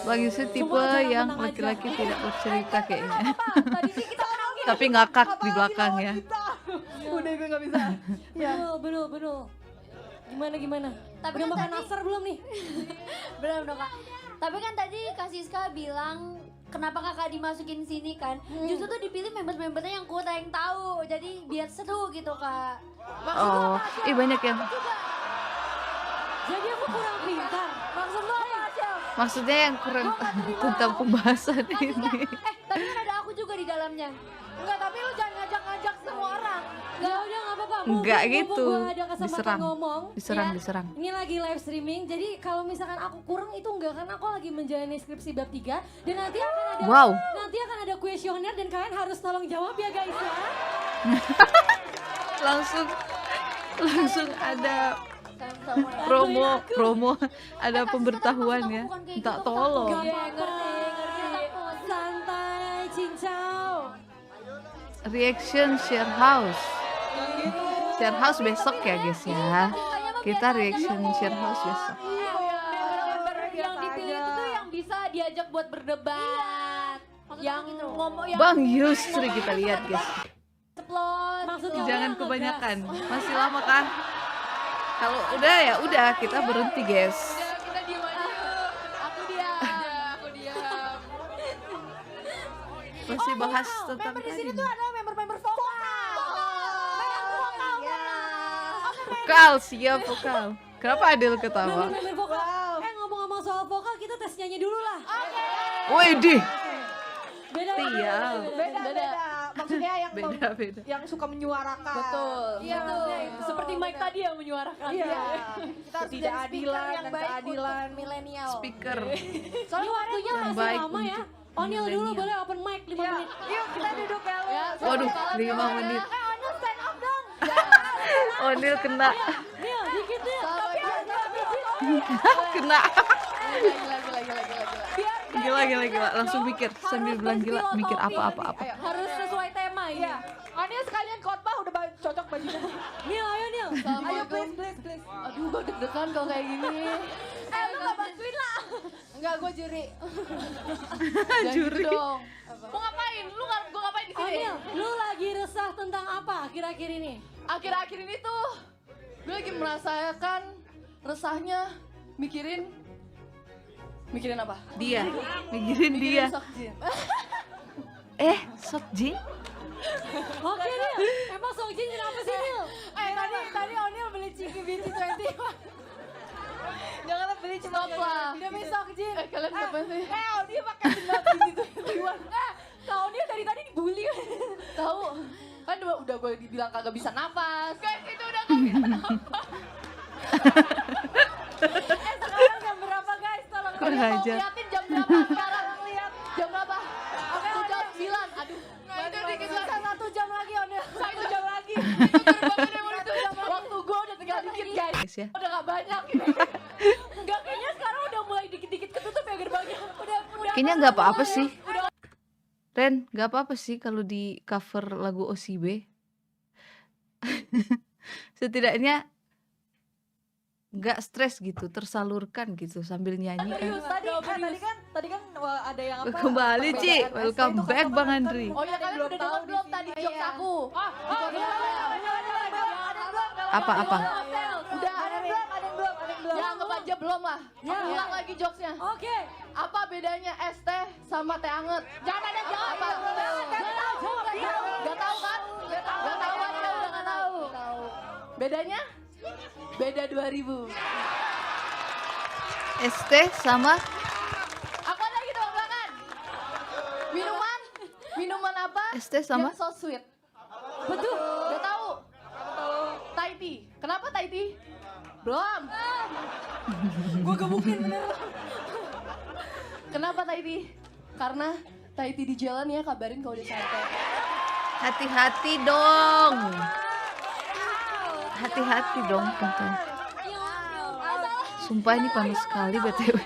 Bang Yusuf tipe Semua cara yang menang aja. laki-laki tidak bercerita kayaknya. Tadi sih kita Tapi ngakak di belakang ya. Udah gue nggak bisa. Ya. Betul. Gimana? Tapi Udah kan makan tadi- nasar belum nih? belum dong kak. Tapi kan tadi Kak Siska bilang kenapa kakak dimasukin sini kan? Justru tuh dipilih member-membernya yang kuota yang tahu. Jadi biar seru gitu kak. Oh, banyak yang Jadi aku kurang pintar. Maksud lo apa aja? maksudnya yang kurang tentang pembahasan ini. Tapi kan ada aku juga di dalamnya. Enggak, tapi lu jangan ngajak-ngajak semua orang. Ya udah nggak apa-apa. Enggak Mumpung gitu. gua ada kesempatan Diserang. ngomong. Diserang, ya, diserang. Ini lagi live streaming. Jadi kalau misalkan aku kurang itu enggak, karena aku lagi menjalani skripsi bab 3 dan nanti akan ada Wow. nanti akan ada kuesioner dan kalian harus tolong jawab ya guys ya. Langsung ada promo ada pemberitahuan ya. Minta tolong. Gampang santai cincau. Reaction share house. Share house besok ya guys ya. Kita reaction share house besok. Member yang dipilih itu tuh yang bisa diajak buat berdebat. Yang ngomong yang Bang Yusri kita lihat guys. ceplok. Maksudnya Jangan udah kebanyakan. ngegas. Masih lama kan? Kalau udah ya udah kita berhenti guys. Kita diem aja. Aku diam. Aku diam. Masih bahas tentang Member di tadi. sini tuh ada member-member vokal. Vokal, siap vokal. Kenapa Adil ketawa? Member vokal. Ngomong-ngomong soal vokal kita tes nyanyi dulu lah. Widih, Beda siap. Beda. Maksudnya yang Beda. yang suka menyuarakan. Betul. Iya tuh. Seperti Mike tadi yang menyuarakan. Iya. Kita harus jadi adilan dan keadilan milenial. Speaker. Soalnya waktunya Yang masih baik lama ya. untuk Onil dulu milenial. boleh open mic 5 menit. Yuk kita duduk ya lo. Waduh, 5 menit. Onil stand up dong. Onil kena. Nil, dikit Nil. Kena. Gila. Gila. Langsung mikir. Sambil bilang gila, mikir apa. Harus sesuai tema ini. Anil sekalian khotbah udah cocok bajunya. Nil, ayo Nil. Ayo please. Aduh, gue deg-degan kalau kayak gini. Lu gak bantuin lah. Enggak, gue juri. Juri. Dong. Mau ngapain? Gue ngapain di sini? Onil, lu lagi resah tentang apa akhir-akhir ini? Akhir-akhir ini tuh gue lagi merasakan resahnya mikirin apa? Dia. Mikirin dia. Sokjin. Sokjin? Oke Nil, emang Songjin kenapa sih Nil? Tadi Onil beli Ciki BT21. Janganlah beli cuma Stop lah. Demi Sokjin. Kalian siapa sih? Onil pakai sendal BT21. Kak Onil dari tadi dibully. Tahu? Kan udah gue dibilang kagak bisa nafas. Guys, itu udah gak bisa nafas. Sekarang jam berapa guys? Tolong Kurang Mau ajar. liatin jam berapa sekarang? Lihat jam berapa? Oke, Itu jam Onil. 9. Aduh. Nah, itu dikit lagi. Sisa 1 jam lagi Onil. 1 jam lagi. Itu gerbangnya mau ditutup. Waktu gue udah tinggal dikit guys. Guys ya. Udah gak banyak gitu. Enggak, kayaknya sekarang udah mulai dikit-dikit ketutup ya gerbangnya. Udah Kayaknya nggak apa-apa sih. Ren, nggak apa-apa sih kalau di cover lagu OCB. Setidaknya nggak stres gitu, tersalurkan gitu sambil nyanyi kan. Tadi kan ada yang apa? Kembali Ci, perbedaan welcome ST itu back kan Bang kan Andri. Oh ya, kalian udah dengar belum tadi jokes aku? Apa-apa? Udah, ada yang belum? Ya, anggap aja belum lah. Aku ulang lagi jokesnya. Oke. Apa bedanya es teh sama teh anget? Jangan ada jawab. Apa? Gak tahu kan? Gak tahu kan? Ya udah gak tahu. Bedanya? Beda 2000. ST sama Apa lagi dong belakang? Minuman? Minuman apa? ST sama Yang so sweet. Betul. Gak tahu. Thai tea. Kenapa Thai tea? Belum. Gue gebukin bener. Kenapa Thai tea? Karena Thai tea di jalan ya, kabarin kalau udah sampai. hati-hati dong. Hati-hati dong Kakak. Sumpah ini panas sekali BTW.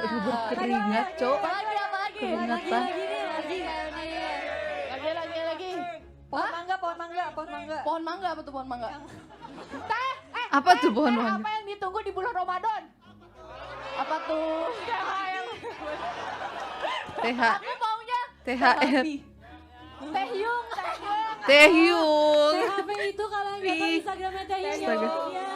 Udah berkeringat, Cok. Apa lagi? Keringatan. Lagi. Pohon mangga. Pohon mangga, apa tuh pohon mangga? Teh, Apa tuh pohon teh mangga? apa yang ditunggu di bulan Ramadan? Apa tuh? TH, Aku maunya THR, Teh Hyung. Taehyung. THP itu kalau yang nggak tahu Instagramnya Teh Hyung. Astaga. Ya.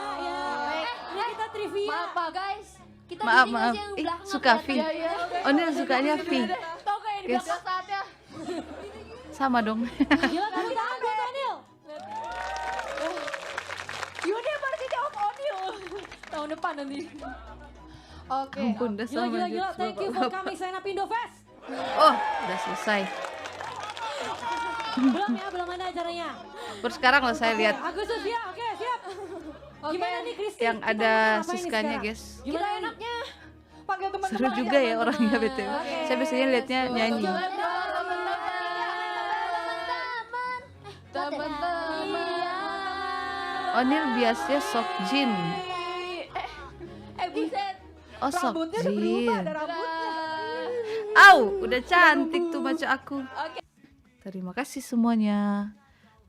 Ini kita trivia. Maaf Pak guys. Kita Maaf, berdiri maaf. aja yang Ih, belakang suka kelihatan. Vi. Iya, iya. Oh, ini sukanya V. Tau kayak di Guys. belakang saatnya. Sama dong. Gila, tepuk tangan buat Onil. University of Onil. Tahun depan nanti. Oke. Ampun, udah Gila, sama gila, gila. jokes Thank you for bapak-bapak. coming Sena Pindo Fest. Oh, udah selesai. Belum ada acaranya. Terus sekarang lah saya lihat Agustus ya, oke siap. Gimana nih Kristi? yang Kita ada mau ngapain nih Siskanya, sekarang? guys. Gimana enaknya? Panggil teman-teman. Seru juga ya orangnya BTW. Saya biasanya liatnya nyanyi. Teman-teman. Onil biasanya Sokjin. Buset. Oh, Rambutnya udah berubah, ada Sokjin. rambutnya. Au, udah cantik tuh macam aku. Terima kasih semuanya.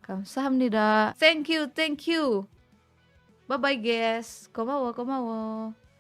Kamsahamnida. Thank you. Bye bye guys. Komawo.